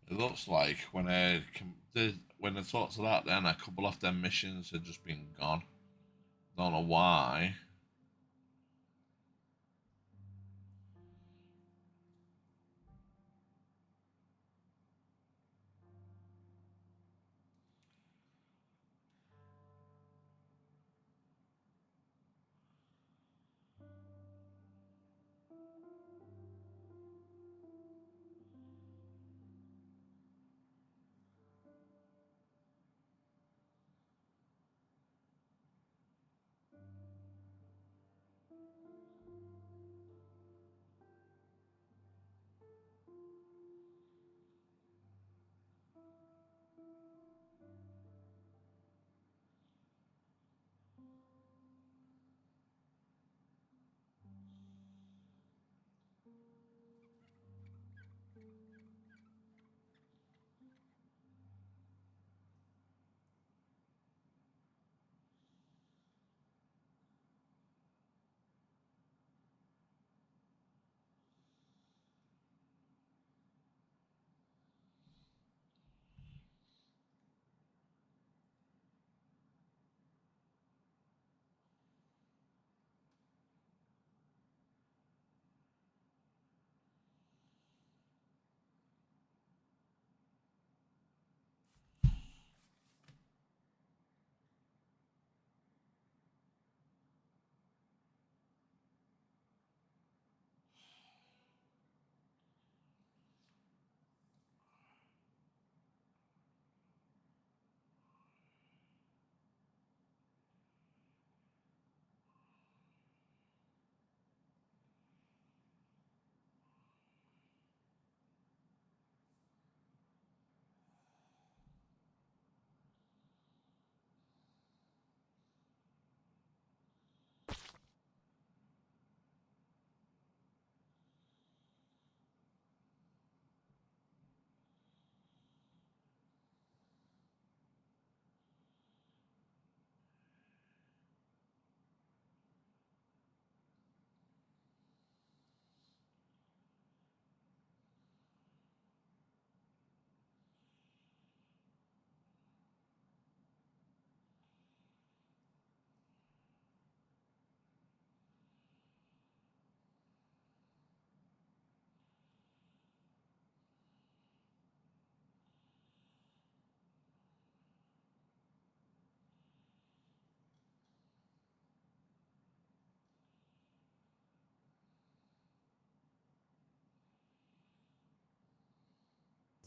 It looks like when I talked to that, then a couple of them missions had just been gone. Don't know why.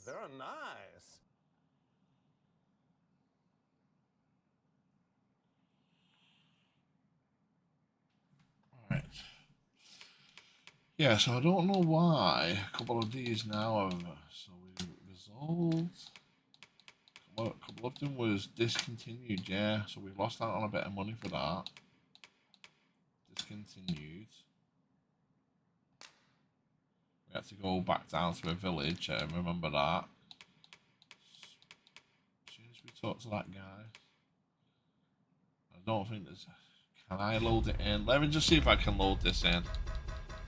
They're nice. Right. Yeah, so I don't know why a couple of these now have. So we resolved. Well, a couple of them was discontinued, yeah. So we lost out on a bit of money for that. Discontinued. We had to go back down to a village. I remember that. As soon as we talk to that guy, I don't think there's. Can I load it in? Let me just see if I can load this in.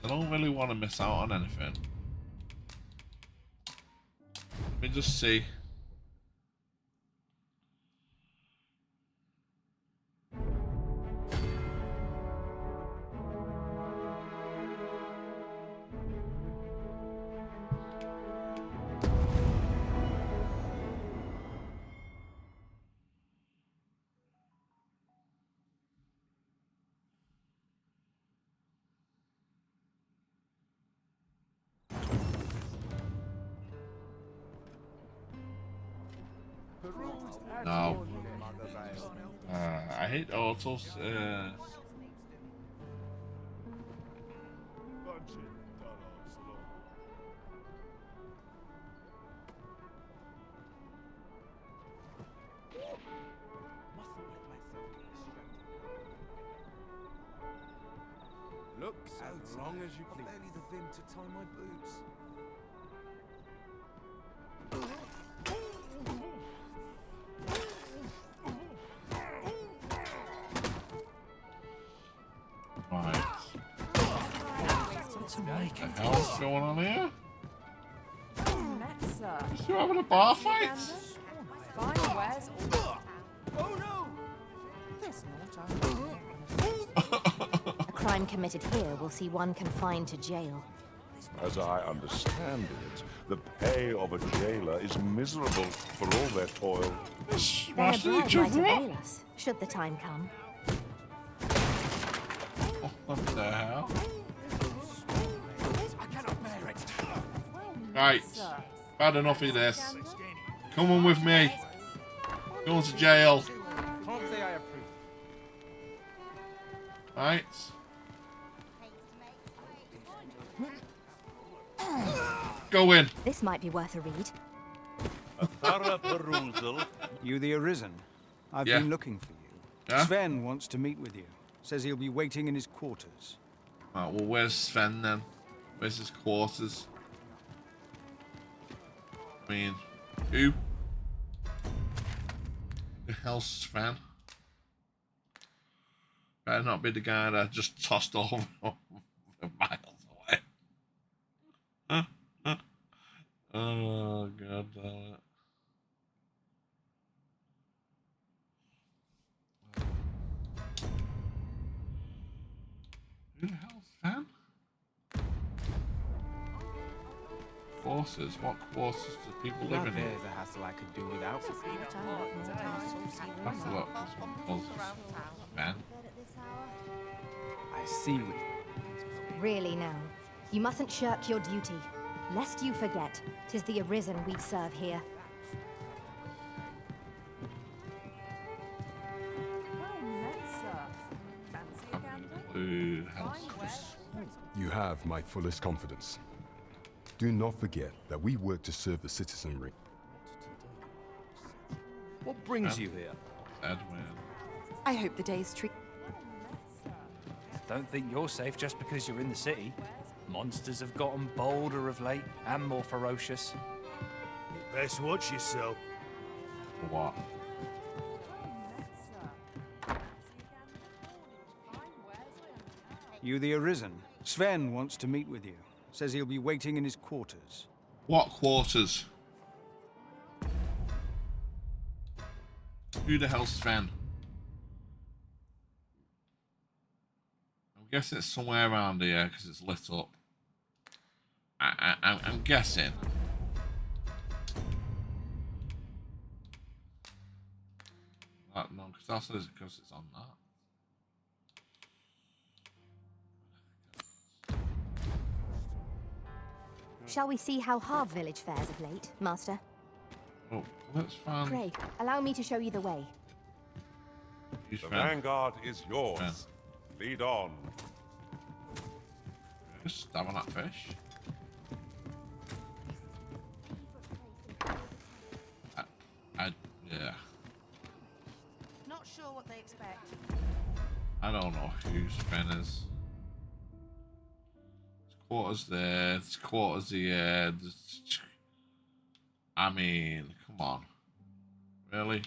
I don't really want to miss out on anything. Let me just see. No. I hate autos. Look, as long as you please. Barely the vim to tie my boots. Right. What the hell's going on here? Is you having a bar fight? Oh no! A crime committed here will see one confined to jail. As I understand it, the pay of a jailer is miserable for all their toil. Their blood might avail us, should the time come. What the hell? I cannot bear it. Right. Bad enough of this. Come on with me. Going to jail. Can't say I approve. Right. Go in. This might be worth a read. A thorough perusal. You the Arisen? I've Yeah. been looking for you. Yeah? Sven wants to meet with you. Says he'll be waiting in his quarters. Right, well, where's Sven then? Where's his quarters? I mean, who? The hell's Sven? Better not be the guy that I just tossed over miles away. Oh, god damn it. Who the hell's Sven? Quarters? What quarters do people live in? There's a hassle I could do without. Have to look. This one calls Sven. I see what. Really now, you mustn't shirk your duty, lest you forget 'tis the Arisen we serve here. You have my fullest confidence. Do not forget that we work to serve the citizenry. What brings you here? Edwin. I hope the day's treat. Don't think you're safe just because you're in the city. Monsters have gotten bolder of late and more ferocious. Best watch yourself. For what? You the Arisen? Sven wants to meet with you. Says he'll be waiting in his quarters. What quarters? Who the hell's Sven? I'm guessing it's somewhere around here because it's lit up. I'm guessing. No, because that's because it's on that. Shall we see how Harv Village fares of late, Master? Oh, let's find... Pray, allow me to show you the way. The vanguard is yours. Lead on. Just stab on that fish. Yeah. Not sure what they expect. I don't know whose fen is. It's quarters there. It's quarters here. I mean, come on. Really?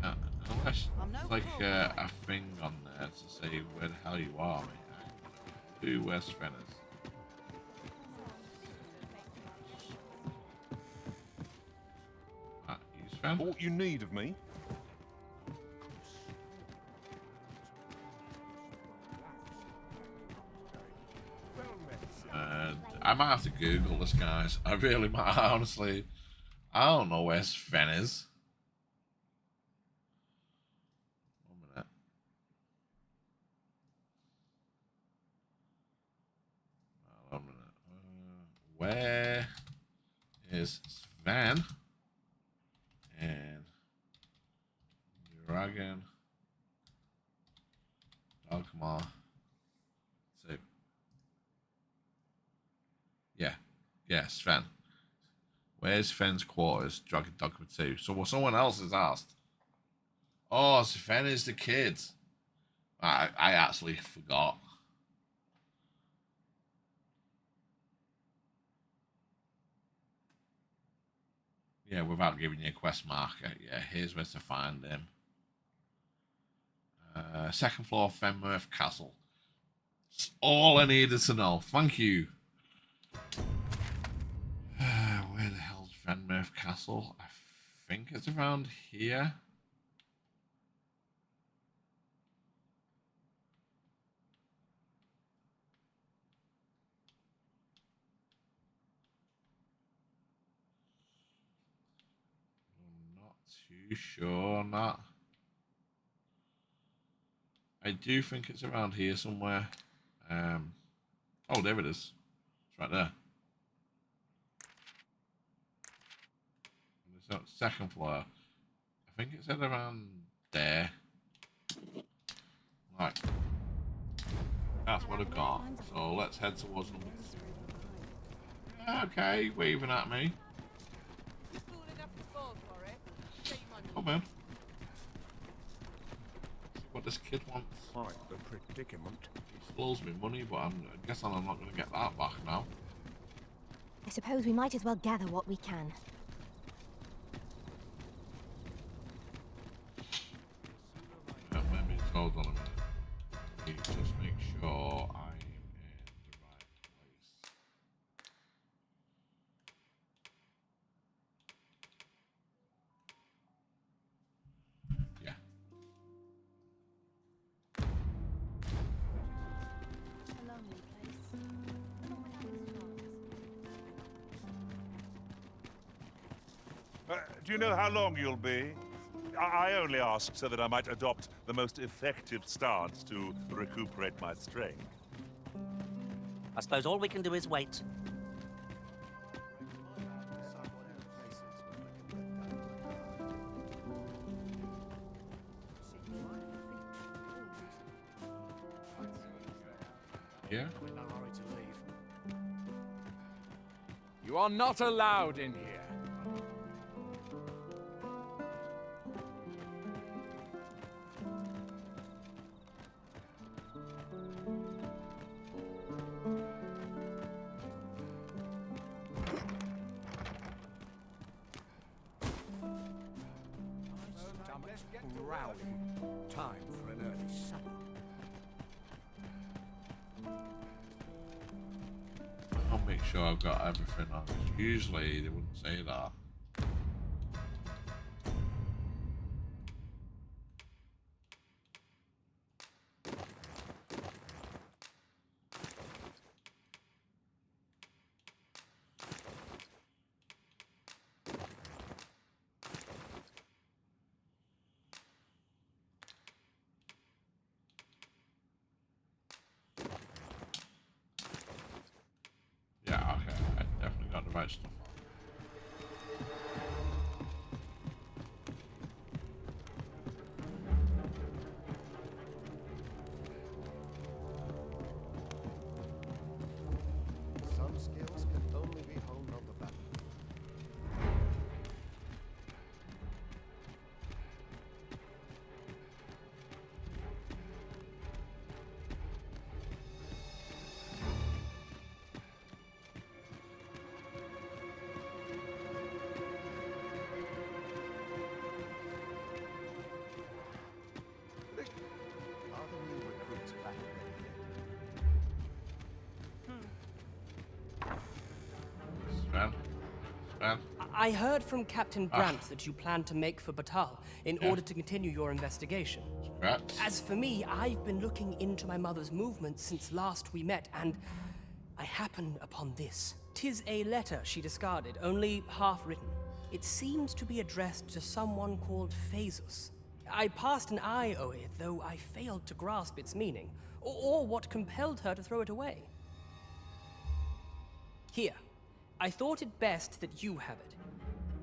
Unless there's like a thing on there to say where the hell you are, mate. Who where's Fen is? Use Fen? What you need of me? I might have to Google this, guys. I really might, honestly. I don't know where Sven is. 1 minute. One minute. Where is Sven? And Dragon. Dogma. So, yeah, Sven. Where's Sven's quarters? Dragon Dogma 2. So someone else has asked. Oh, Sven is the kid. I actually forgot. Yeah, without giving you a quest marker. Yeah, here's where to find him. Second floor, Fenworth Castle. That's all I needed to know. Thank you. Where the hell's Fenworth Castle? I think it's around here. I'm not too sure on that. I do think it's around here somewhere. Oh, there it is. It's right there. It's on the second floor. I think it's at around there. Right. That's what I've got. So let's head towards number 2. Okay, waving at me. Oh man. What this kid wants. Quite the predicament. He steals me money, but I guess I'm not going to get that back now. I suppose we might as well gather what we can. Maybe hold on a minute. Let me just make sure I am in the right place. Yeah. Do you know how long you'll be? I only ask so that I might adopt the most effective stance to recuperate my strength. I suppose all we can do is wait. Yeah? You are not allowed in here. Time for an early supper. I'll make sure I've got everything on. Usually they wouldn't say that. write stuff on. Some skills can only be honed on the battle. Are the new recruits back there yet? Sven? Sven? I heard from Captain Brant that you plan to make for Batal in order to continue your investigation. Congrats. As for me, I've been looking into my mother's movements since last we met, and I happened upon this. 'Tis a letter she discarded, only half written. It seems to be addressed to someone called Phaesus. I passed an eye o'er it, though I failed to grasp its meaning, or what compelled her to throw it away. Here, I thought it best that you have it.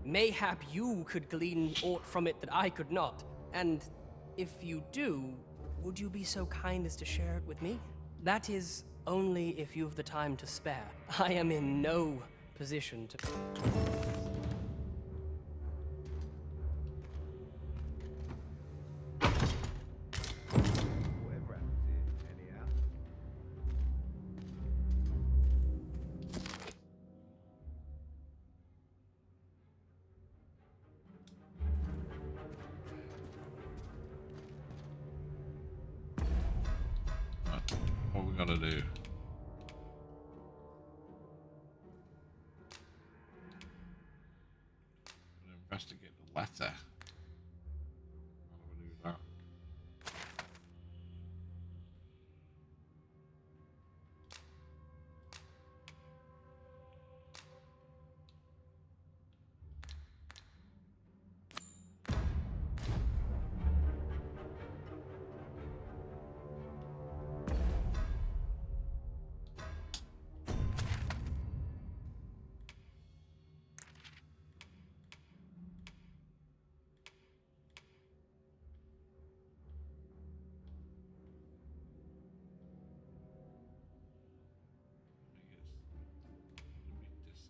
Mayhap you could glean aught from it that I could not, and if you do, would you be so kind as to share it with me? That is, only if you've the time to spare. I am in no position to... Whatever happens here, anyhow. What we gotta do? Investigate the letter. How do we do that?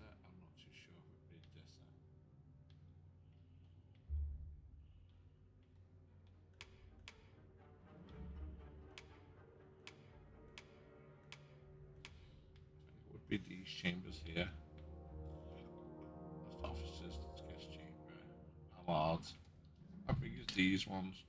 I'm not too sure if it'd be this. It would be these chambers here. Just offices, guest chamber, Allard. I think it's these ones.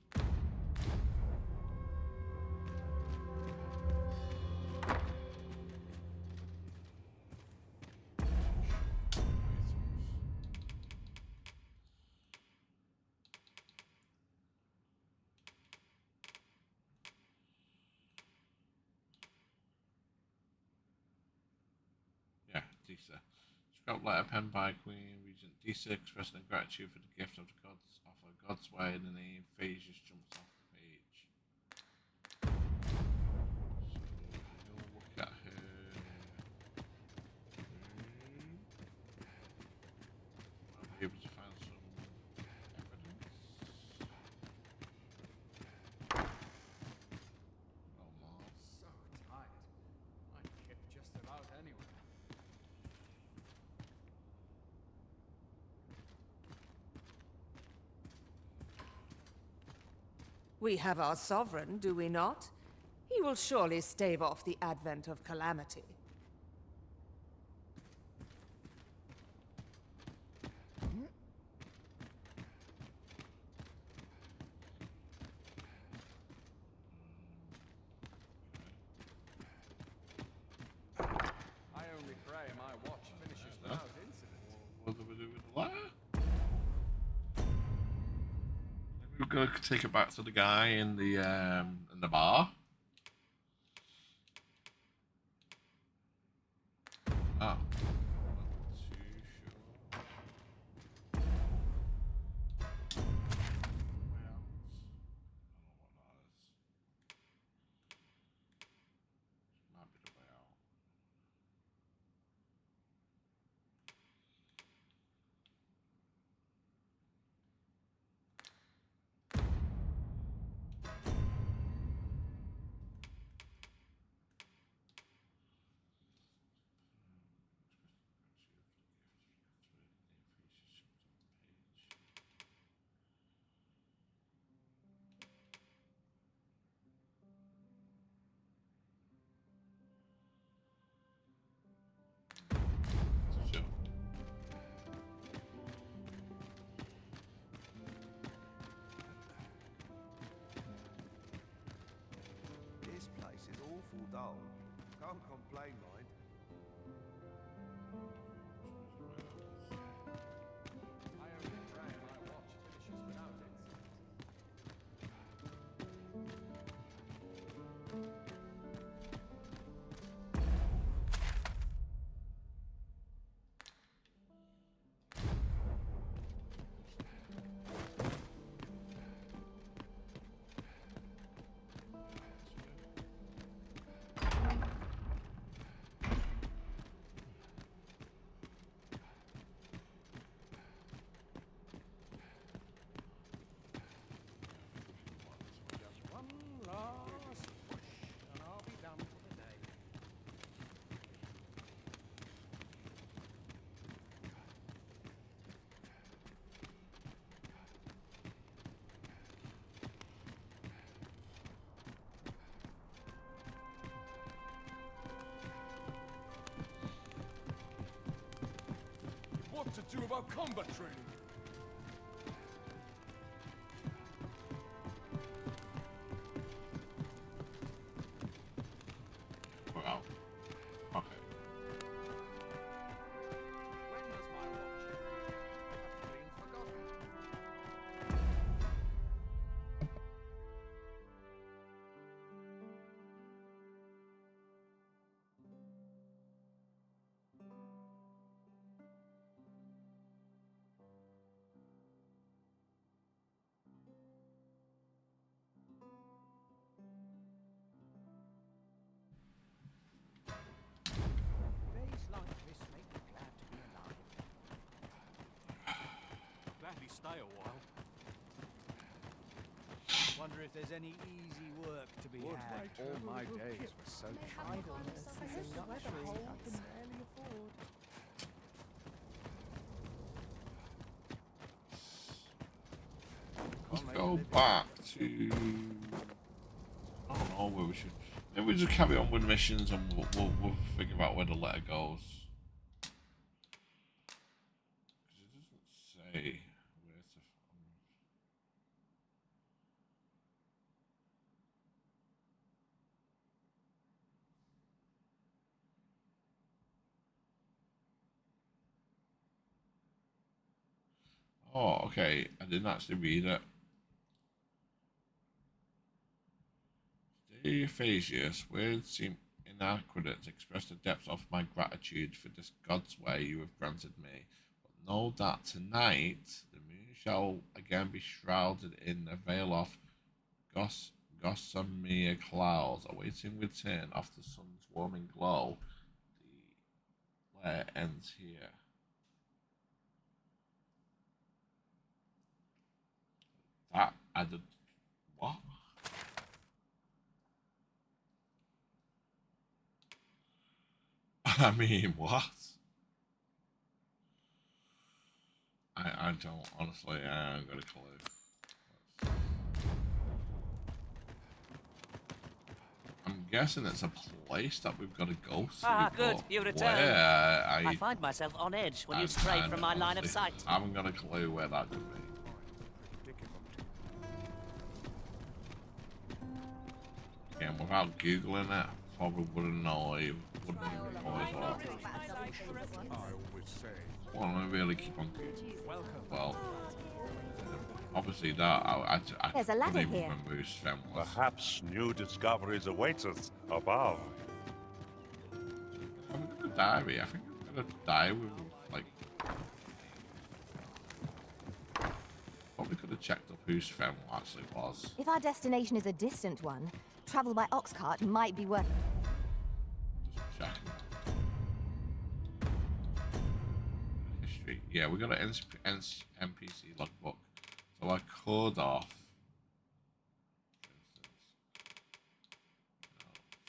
Yeah, Disa. Scrap letter penned by Queen Regent Disa expressing gratitude for the gift of the gods of her God's way, and the name Phase just jumps off the page. So we'll look at her. Might be able to find some evidence. Oh, Mom. So tired. I kip just about anywhere. We have our sovereign, do we not? He will surely stave off the advent of calamity. I only pray my watch finishes without incident. What do we do with the letter? Maybe we're gonna take it back to the guy in the bar. Oh, not too sure. Way out. I don't know what that is. Might be the way out. plane, mind. I only pray my watch finishes without incident. Just one last push, and I'll be done for the day. What to do about combat training? Wow. Okay. When does my watch end? Have been forgotten. Days like this make me glad to be alive. I'll gladly stay a while. Wonder if there's any easy work to be had. All my days were so Idleness is a luxury I can barely afford. Let's go back to. I don't know where we should. Maybe we just carry on with missions and we'll figure out where the letter goes. Because it doesn't say where to. Oh, okay. I didn't actually read it. Dear Euphasius, words seem inadequate to express the depth of my gratitude for this God's way you have granted me. But know that tonight the moon shall again be shrouded in the veil of gossamer clouds, awaiting return of the sun's warming glow. The letter ends here. That added what? I mean, what? I don't, honestly, I haven't got a clue. I'm guessing it's a place that we've got to go to. Ah, good, you returned. Where? I find myself on edge when you stray from my line of sight. I haven't got a clue where that could be. Again, without Googling it, I probably wouldn't know it. Wouldn't know as well. Well, I really keep on Googling. Well, obviously that I There's a ladder couldn't even here. remember who Sven was. Perhaps new discoveries await us above. I'm gonna diary. I think I'm gonna die with like. Probably could have checked up who Sven actually was. If our destination is a distant one, travel by ox cart might be worth. Just checking. History. Yeah, we got an NPC logbook. So I could off.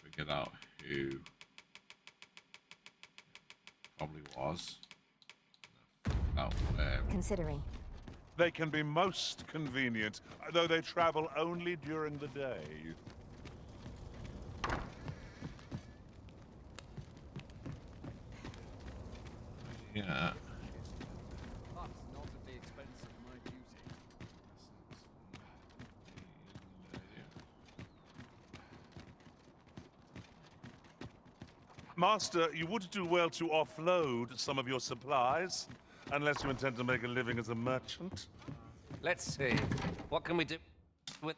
Figured out who probably was. Out where. Considering. They can be most convenient, though they travel only during the day. Yeah. But not at the expense of my duty. Master, you would do well to offload some of your supplies, unless you intend to make a living as a merchant. Let's see. What can we do with...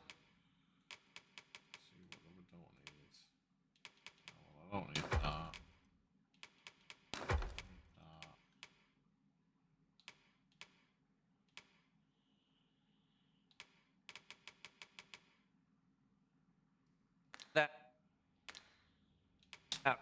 I don't need that. that? Out.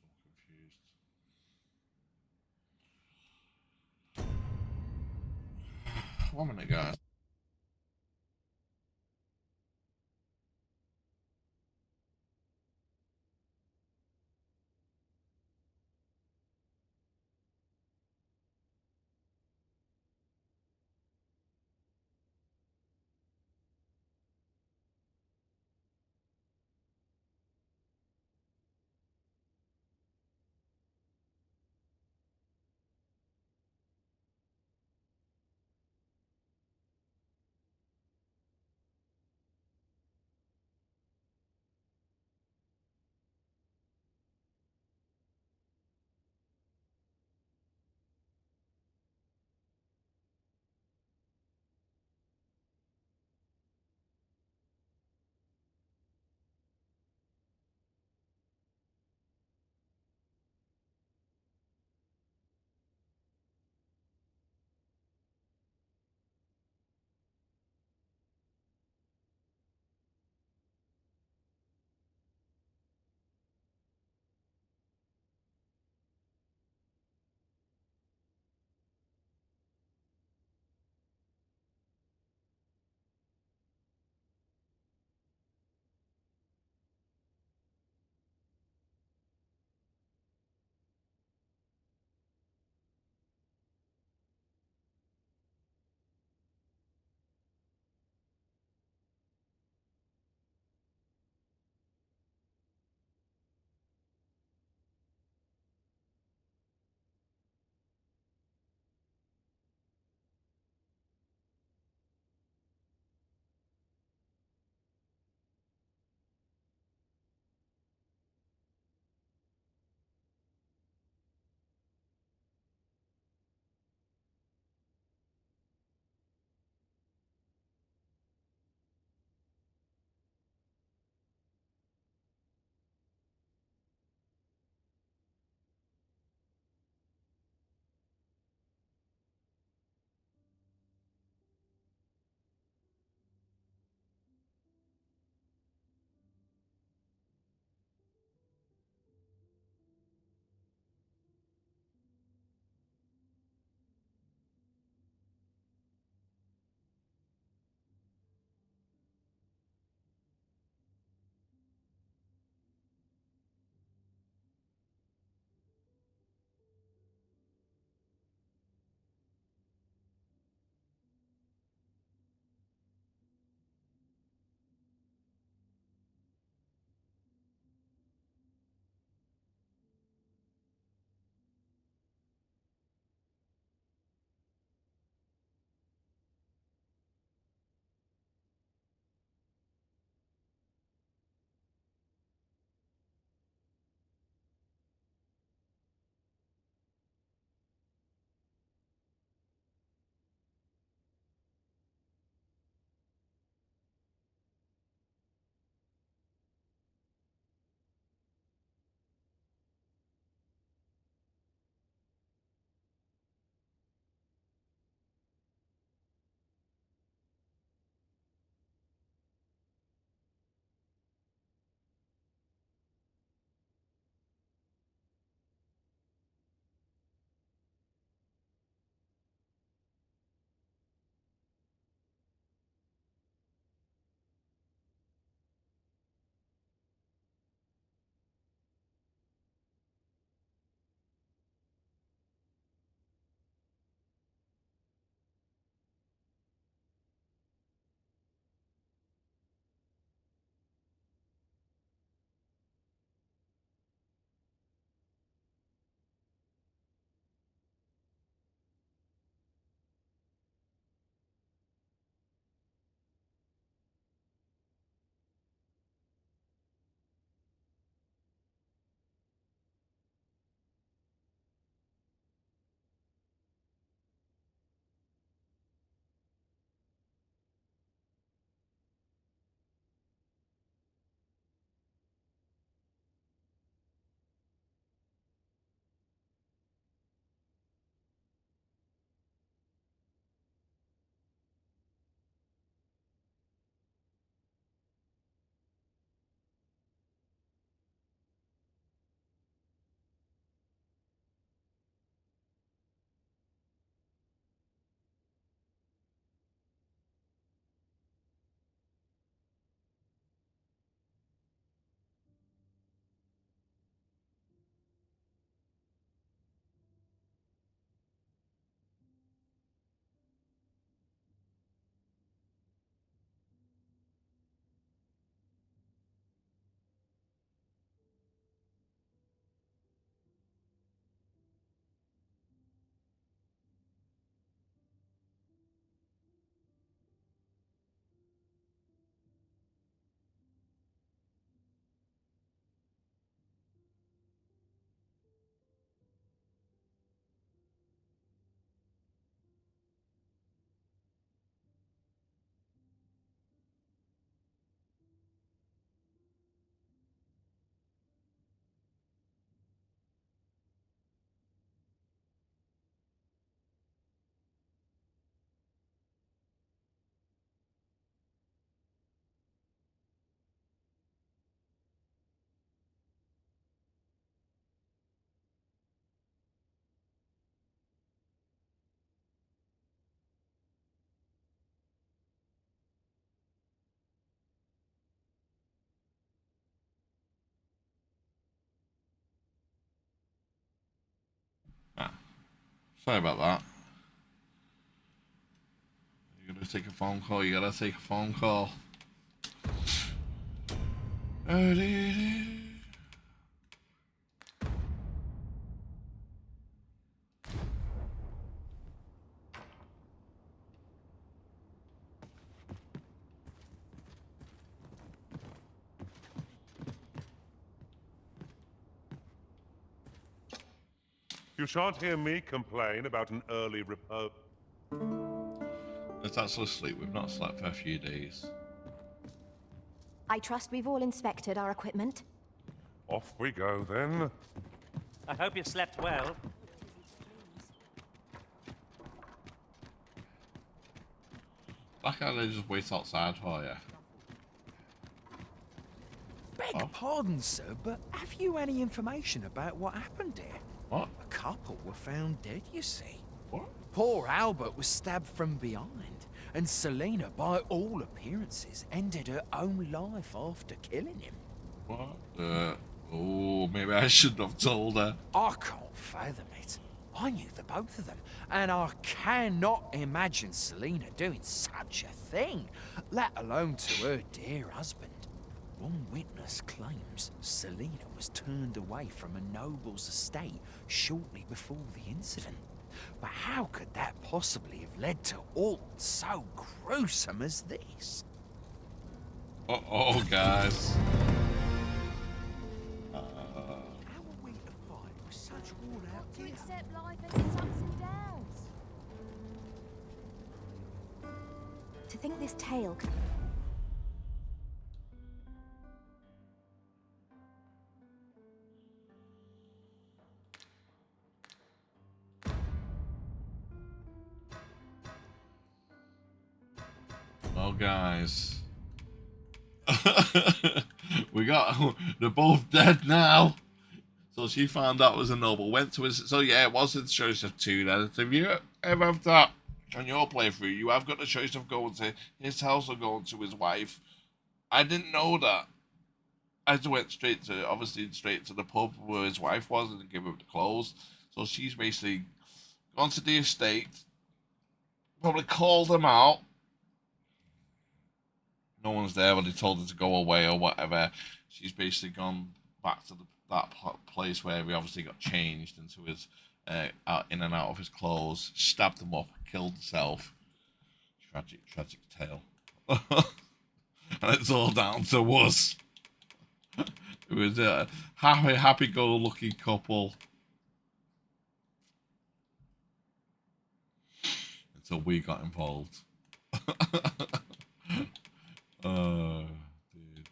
So confused. One minute, guys. Sorry about that. You're gonna take a phone call. You gotta take a phone call. You shan't hear me complain about an early repose. Let's actually sleep. We've not slept for a few days. I trust we've all inspected our equipment. Off we go, then. I hope you've slept well. Why can't they just wait outside for you? Beg pardon, sir, but have you any information about what happened here? What? A couple were found dead, you see. What? Poor Albert was stabbed from behind, and Selena, by all appearances, ended her own life after killing him. What? Oh, maybe I shouldn't have told her. I can't fathom it. I knew the both of them, and I cannot imagine Selena doing such a thing, let alone to her dear husband. One witness claims Selena was turned away from a noble's estate shortly before the incident. But how could that possibly have led to aught so gruesome as this? Uh-oh, guys. How are we to fight with such worn out To gear? accept life and its ups and downs. To think this tale. Well, guys. They're both dead now. So she found out it was a noble, went to his, so yeah, it was the choice of two then. So if you ever have that on your playthrough, you have got the choice of going to his house or going to his wife. I didn't know that. I just went straight to the pub where his wife was and give him the clothes. So she's basically gone to the estate, probably called him out. No one's there, but they told her to go away or whatever. She's basically gone back to that place where he obviously got changed into his in and out of his clothes, stabbed him up, killed himself. Tragic tale. And it's all down to us. It was a happy-go-lucky couple until we got involved. Oh, dude.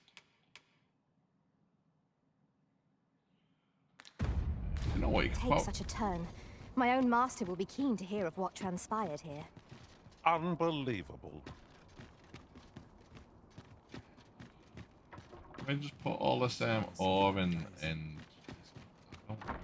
You know what? You can Take such a turn. My own master will be keen to hear of what transpired here. Unbelievable. Can I just put all this ore in I don't really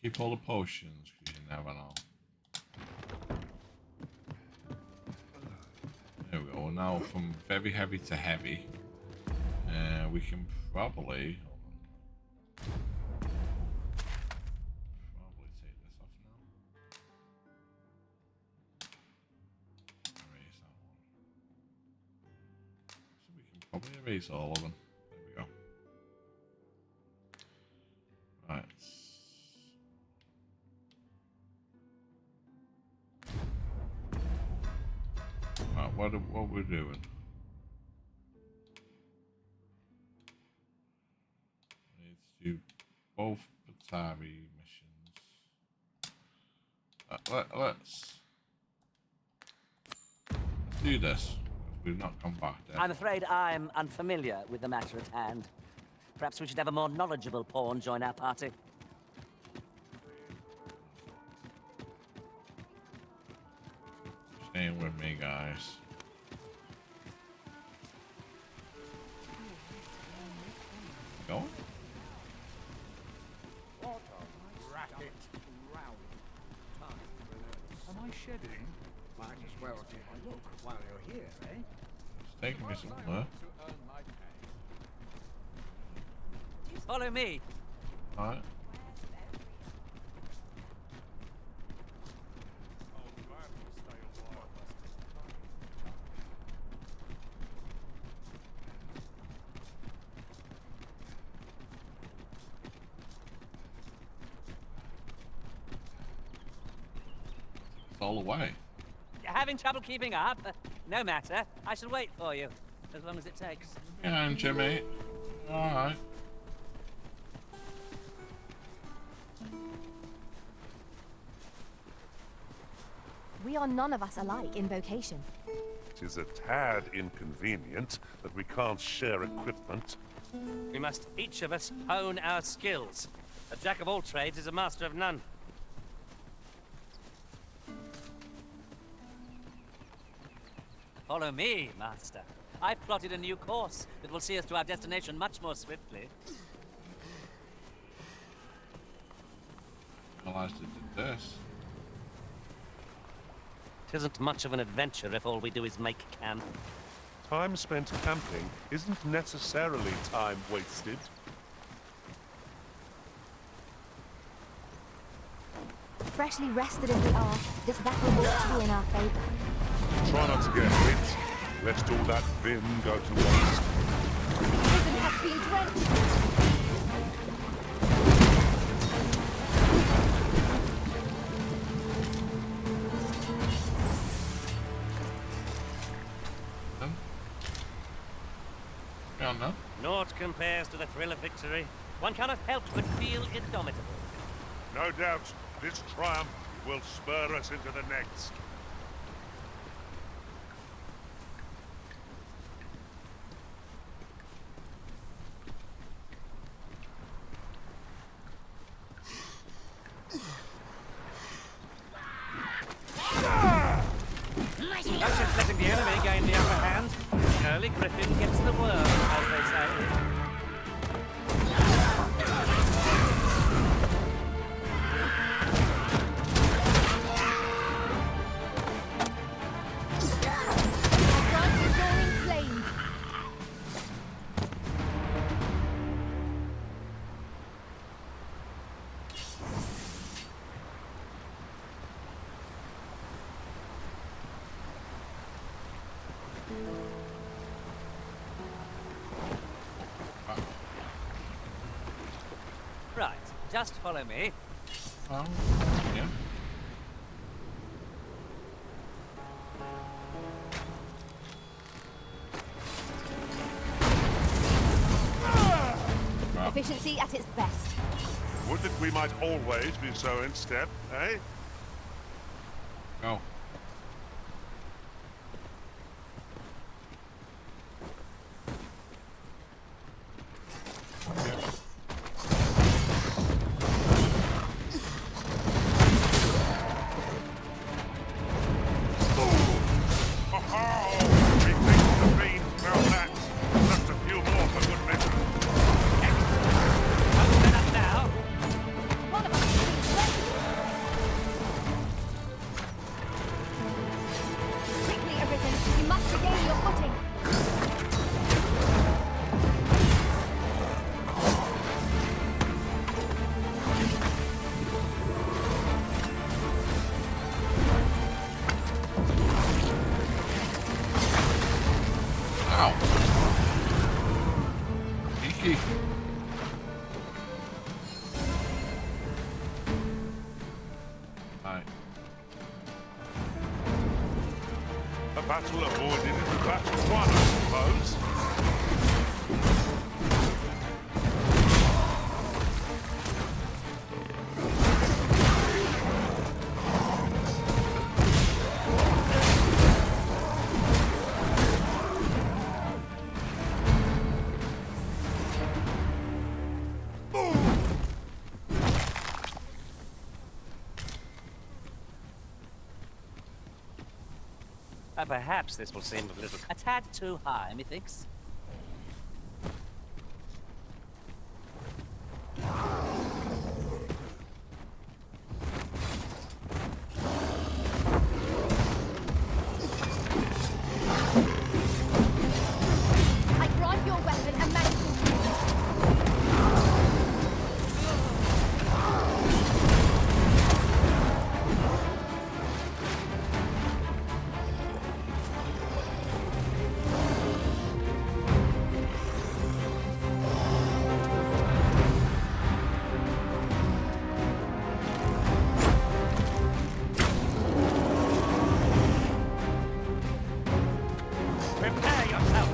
keep all the potions because you never know. There we go. Now from very heavy to heavy, we can probably take this off now. Probably erase all of them. There we go. Right. Right, what we're doing? Need to do both Batari missions. Let's do this. We've not come back there. I'm afraid I'm unfamiliar with the matter at hand. Perhaps we should have a more knowledgeable pawn join our party. Staying with me, guys. Going? What a racket. Am I shedding? Might as well take a look while you're here, eh? It's taking me somewhere. Follow me. Alright. It's all away. Having trouble keeping up? No matter. I shall wait for you, as long as it takes. Yeah, Jimmy. Alright. We are none of us alike in vocation. It is a tad inconvenient that we can't share equipment. We must each of us hone our skills. A jack of all trades is a master of none. Follow me, Master. I've plotted a new course that will see us to our destination much more swiftly. Realized it did this. Tisn't much of an adventure if all we do is make camp. Time spent camping isn't necessarily time wasted. Freshly rested as we are, this battle ought to be in our favor. Try not to get hit, lest all that vim go to waste. Prison has been drenched. No. Naught compares to the thrill of victory. One cannot help but feel indomitable. No doubt, this triumph will spur us into the next. That's just letting the enemy gain the upper hand. Early Griffin gets the worm, as they say. Right, just follow me. Oh, yeah. Efficiency at its best. Would that we might always be so in step, eh? Go. Battle avoided in the battle won, I suppose. Perhaps this will seem a tad too high, methinks. I grant your weapon a magical Prepare yourself!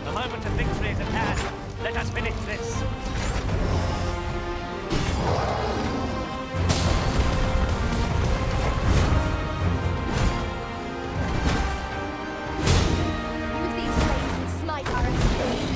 The moment of victory is at hand. Let us finish this. Use these flames and smite our enemies.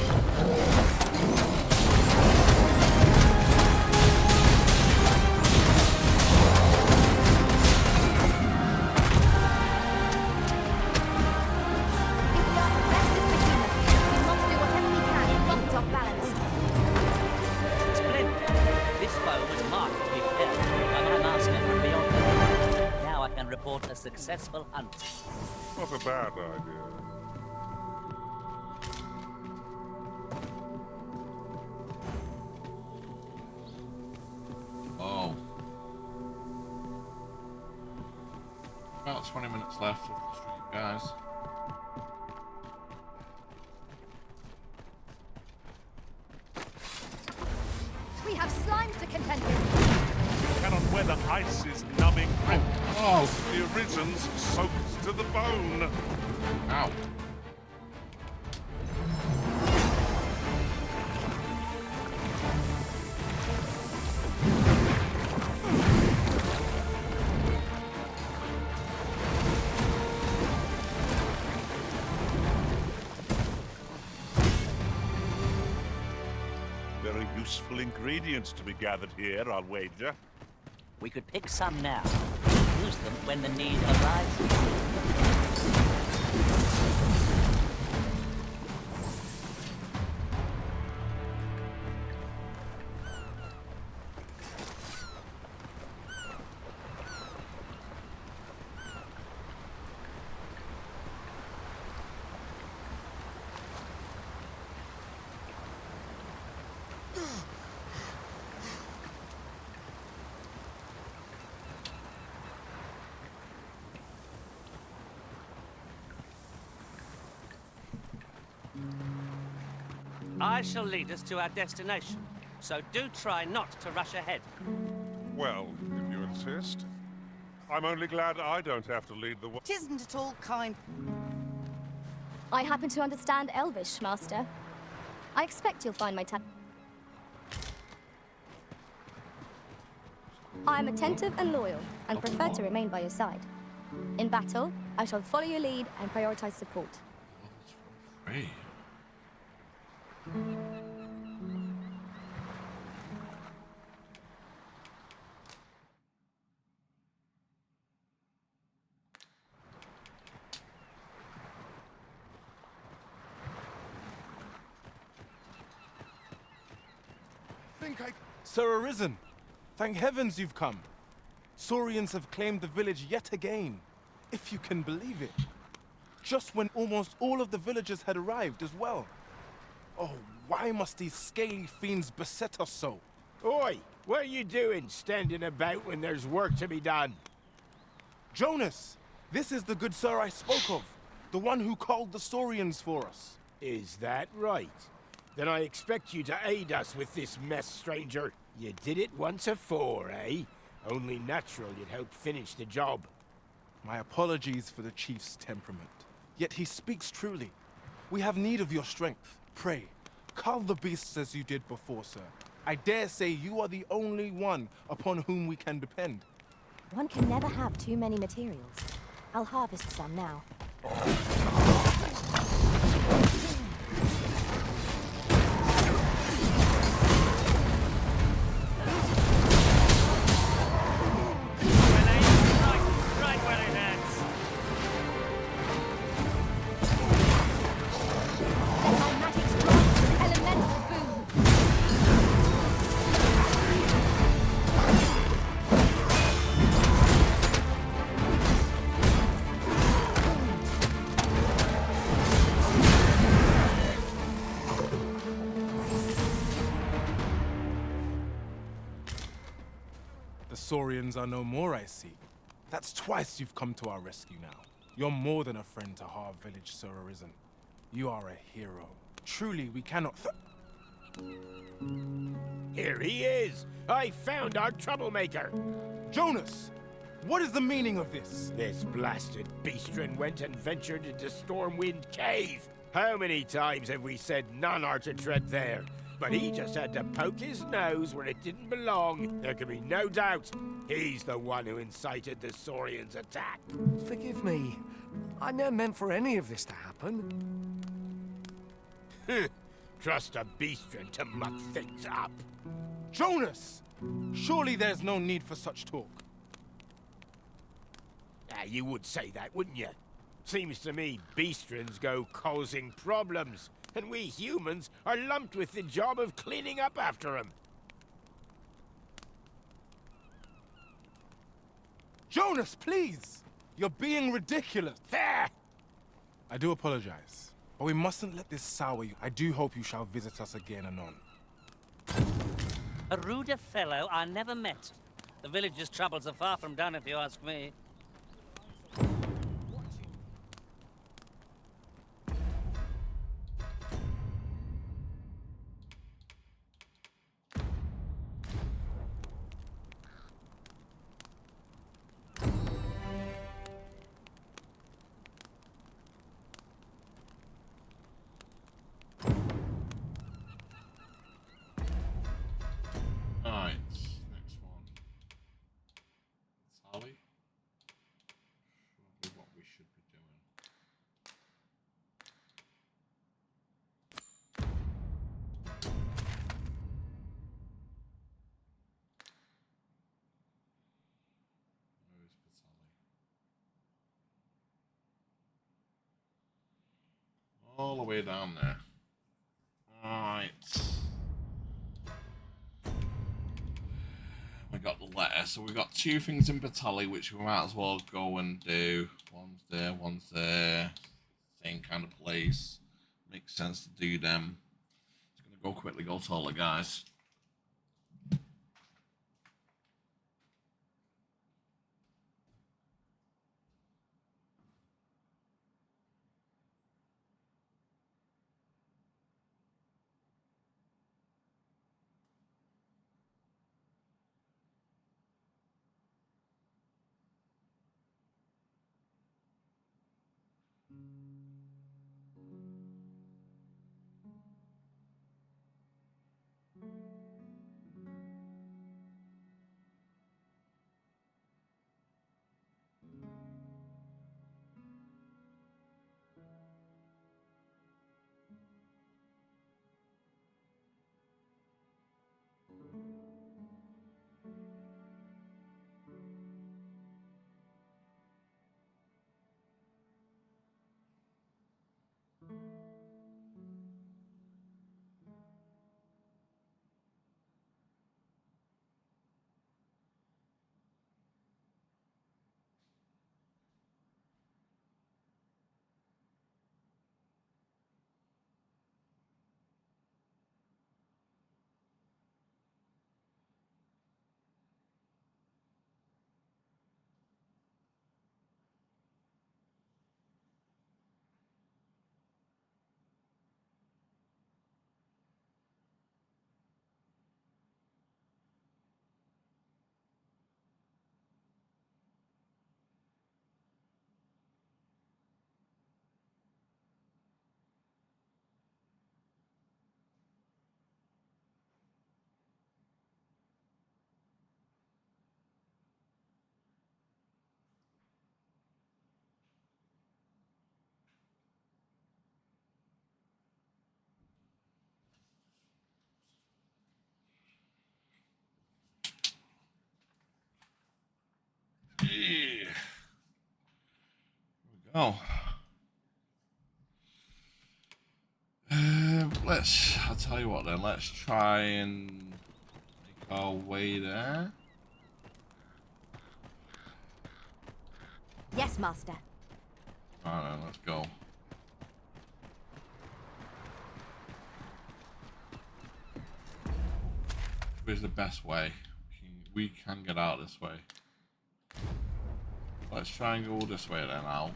Report a successful hunt. Not a bad idea. Oh. About 20 minutes left of the stream, guys. We have slimes to contend with. Cannot weather ice's numbing grip. Oh. The Arisen's soaked to the bone. Ow. Very useful ingredients to be gathered here, I'll wager. We could pick some now. Use them when the need arises. I shall lead us to our destination, so do try not to rush ahead. Well, if you insist. I'm only glad I don't have to lead the way. Tisn't at all kind. I happen to understand Elvish, Master. I expect you'll find my I am attentive and loyal, and prefer to remain by your side. In battle, I shall follow your lead and prioritize support. Hey. Sir Arisen, thank heavens you've come. Saurians have claimed the village yet again, if you can believe it. Just when almost all of the villagers had arrived as well. Oh, why must these scaly fiends beset us so? Oi, what are you doing standing about when there's work to be done? Jonas, this is the good sir I spoke of, the one who called the Saurians for us. Is that right? Then I expect you to aid us with this mess, stranger. You did it once afore, eh? Only natural you'd help finish the job. My apologies for the chief's temperament. Yet he speaks truly. We have need of your strength. Pray, cull the beasts as you did before, sir. I dare say you are the only one upon whom we can depend. One can never have too many materials. I'll harvest some now. The Saurians are no more, I see. That's twice you've come to our rescue now. You're more than a friend to Harv Village, Sir Arisen. You are a hero. Truly, we cannot Here he is! I found our troublemaker! Jonas! What is the meaning of this? This blasted beastren went and ventured into Stormwind Cave! How many times have we said none are to tread there? But he just had to poke his nose where it didn't belong. There can be no doubt he's the one who incited the Saurians' attack. Forgive me. I never meant for any of this to happen. Trust a beastren to muck things up. Jonas! Surely there's no need for such talk. You would say that, wouldn't you? Seems to me beastrens go causing problems, and we humans are lumped with the job of cleaning up after them. Jonas, please! You're being ridiculous. There! I do apologize, but we mustn't let this sour you. I do hope you shall visit us again anon. A ruder fellow I never met. The village's troubles are far from done, if you ask me. Alright, next one. Sally? Probably what we should be doing. Where is Patali? All the way down there. Alright. We got the letter, so we got two things in Patali which we might as well go and do. One's there. Same kind of place. Makes sense to do them. Just gonna go quickly go to all the guys. Oh. I'll tell you what then, let's try and make our way there. Yes, Master. Alright then, let's go. Where's the best way? We can get out this way. Let's try and go this way then, out.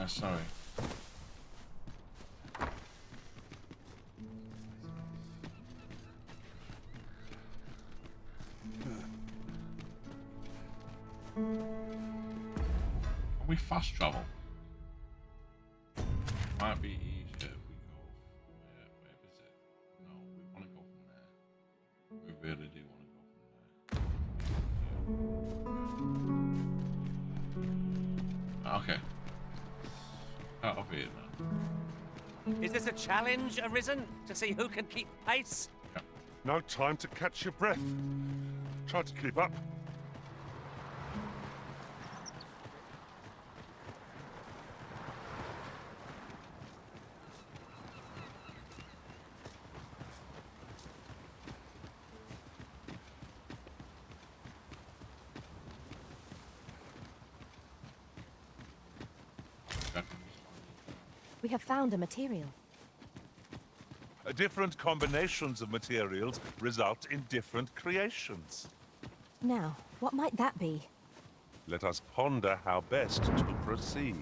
Sorry. Can we fast travel? Might be easier if we go from where is it? No, we want to go from there. We really do want to go from there. Okay. Out of here now. Is this a challenge, Arisen? To see who can keep pace? Yeah. No time to catch your breath. Try to keep up. We have found a material. Different combinations of materials result in different creations. Now, what might that be? Let us ponder how best to proceed.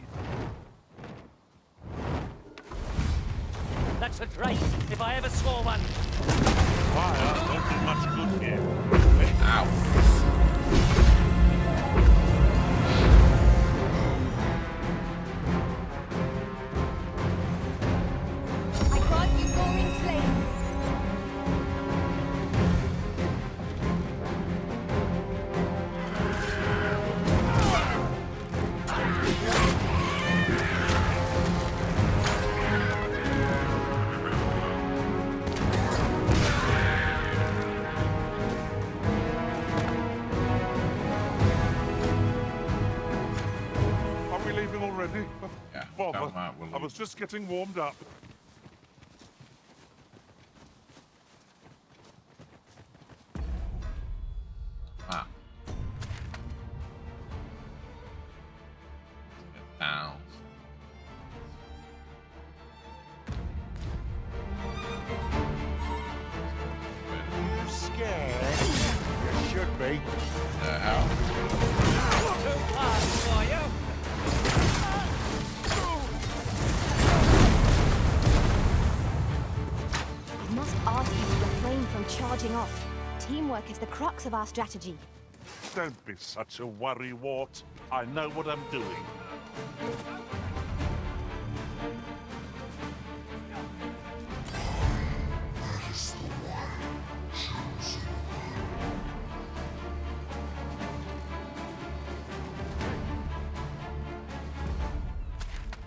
That's a drake, if I ever saw one. Fire won't do much good here. Ow. Yeah, Bother. I was just getting warmed up. Ah. Get down. You scared? You should be. How? Too fast for you. I must ask you to refrain from charging off. Teamwork is the crux of our strategy. Don't be such a worrywart. I know what I'm doing. Is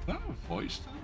that a voice then?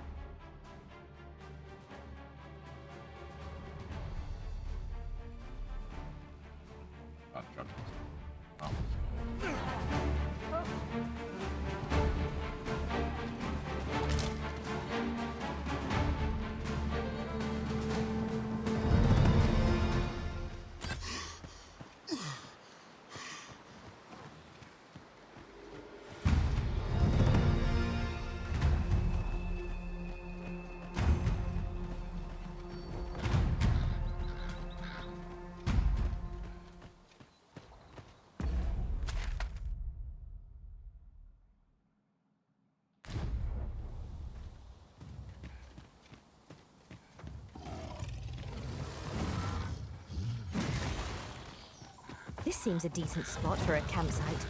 This seems a decent spot for a campsite.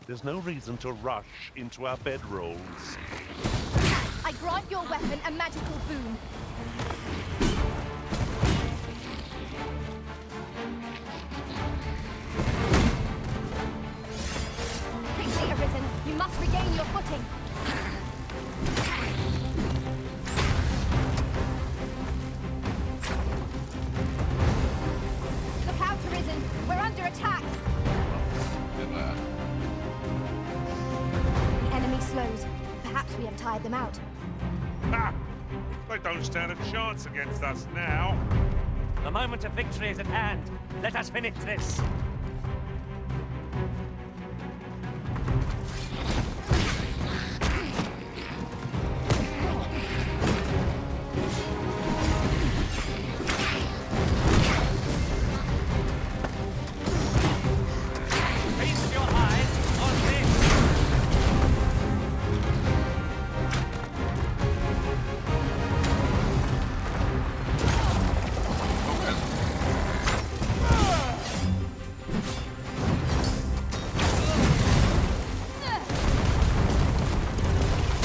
There's no reason to rush into our bedrolls. I grant your weapon a magical boon. must regain your footing. Look out, Arisen. We're under attack. The enemy slows. Perhaps we have tired them out. Ha! They don't stand a chance against us now. The moment of victory is at hand. Let us finish this. Feast your eyes on this.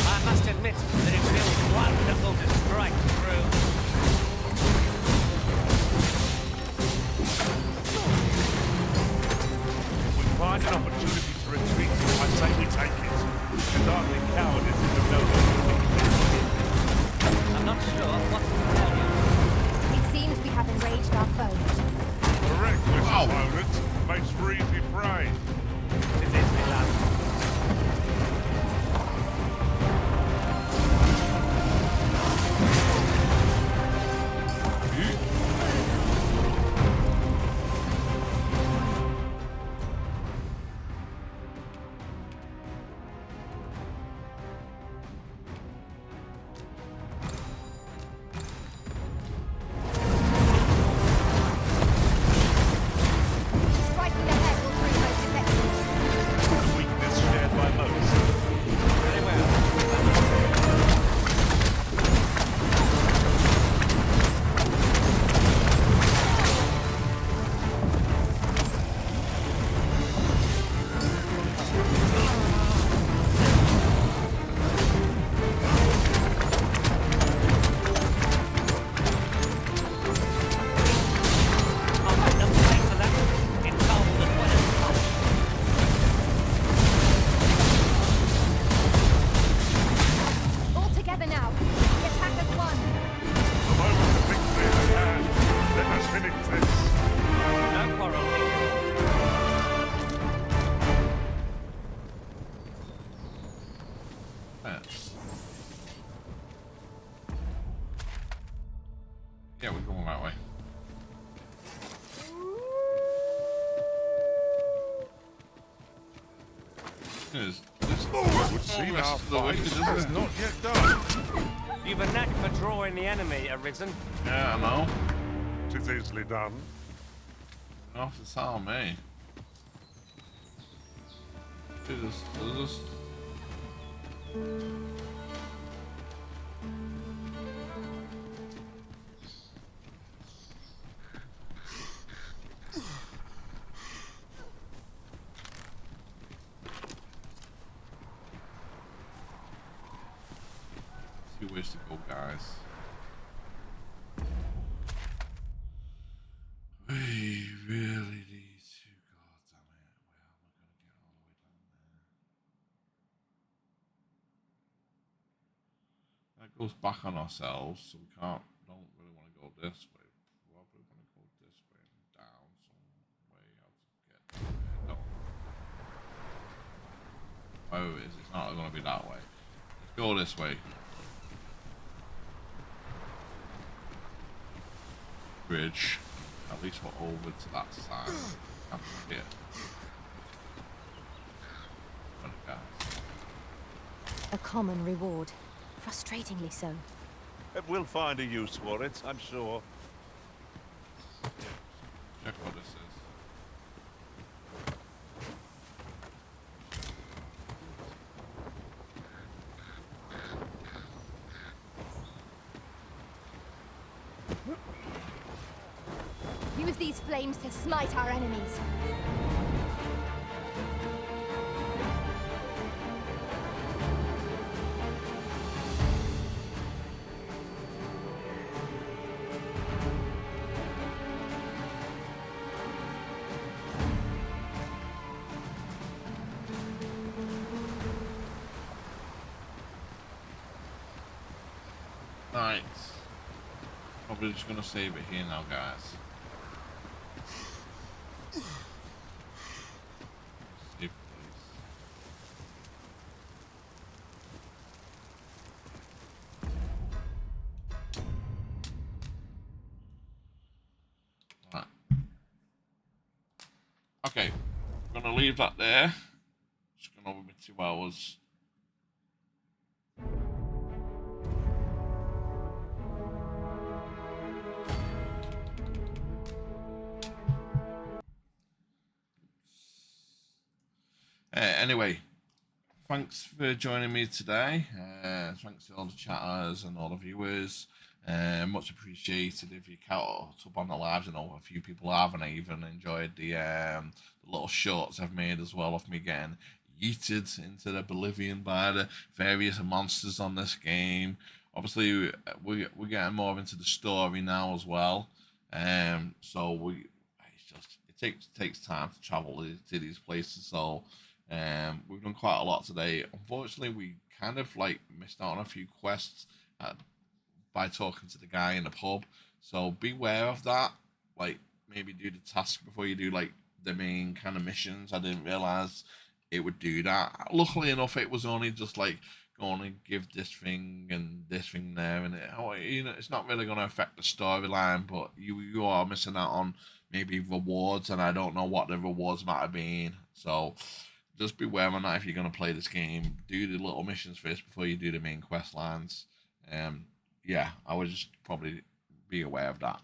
I must admit that it feels wonderful to strike through. We find an opportunity to retreat. I say we take it. Darkly cowardice is of no I'm not sure what to tell you. It seems we have enraged our foe. The reckless opponent makes for easy prey. It is me, lad. Striking ahead will prove most effective. A weakness shared by most. Very well. I'll make them pay for that in gold as well as cash. All together now. The attack has won. The moment of victory is at hand. Let us finish this. No quarrel. Yeah, we're going that way. This would seem our the way fight it is, is isn't it? not yet done. You've a knack for drawing the enemy, Arisen. Yeah, I know. 'Tis easily done. Off the sound, me. Jesus. Few ways to go, guys. We really need to. God damn it! Where am I going to get all the way down there? That goes back on ourselves, so we can't. Don't really want to go this way. Probably want to go this way and down some way. How to get there? No. Oh, it is. It's not going to be that way. Let's go this way. Bridge. At least we're over to that side. Up here. A common reward. Frustratingly so. We'll find a use for it, I'm sure. Check what this is. Use these flames to smite our enemies. Right. Probably just gonna save it here now, guys. Save, please. Right. Okay. I'm gonna leave that there. Just gonna over 2 hours. Anyway, thanks for joining me today. Thanks to all the chatters and all the viewers. Much appreciated if you caught up on the lives. I know a few people have, and I even enjoyed the little shorts I've made as well of me getting yeeted into the oblivion by the various monsters on this game. Obviously, we're getting more into the story now as well. So it takes time to travel to these places. So we've done quite a lot today. Unfortunately, we kind of like missed out on a few quests by talking to the guy in the pub. So beware of that. Like maybe do the task before you do like the main kind of missions. I didn't realize it would do that. Luckily enough, it was only just like going and give this thing and this thing there, and it's not really going to affect the storyline. But you are missing out on maybe rewards, and I don't know what the rewards might have been. So just beware on that if you're going to play this game. Do the little missions first before you do the main quest lines. Yeah, I would just probably be aware of that.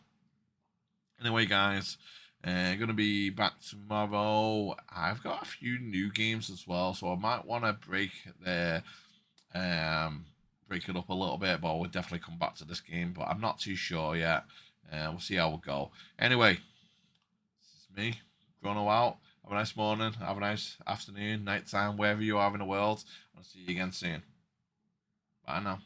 Anyway, guys, going to be back tomorrow. I've got a few new games as well, so I might want to break it up a little bit, but I would definitely come back to this game, but I'm not too sure yet. We'll see how it go. Anyway, this is me, Chrono out. Have a nice morning, have a nice afternoon, night time, wherever you are in the world. I'll see you again soon. Bye now.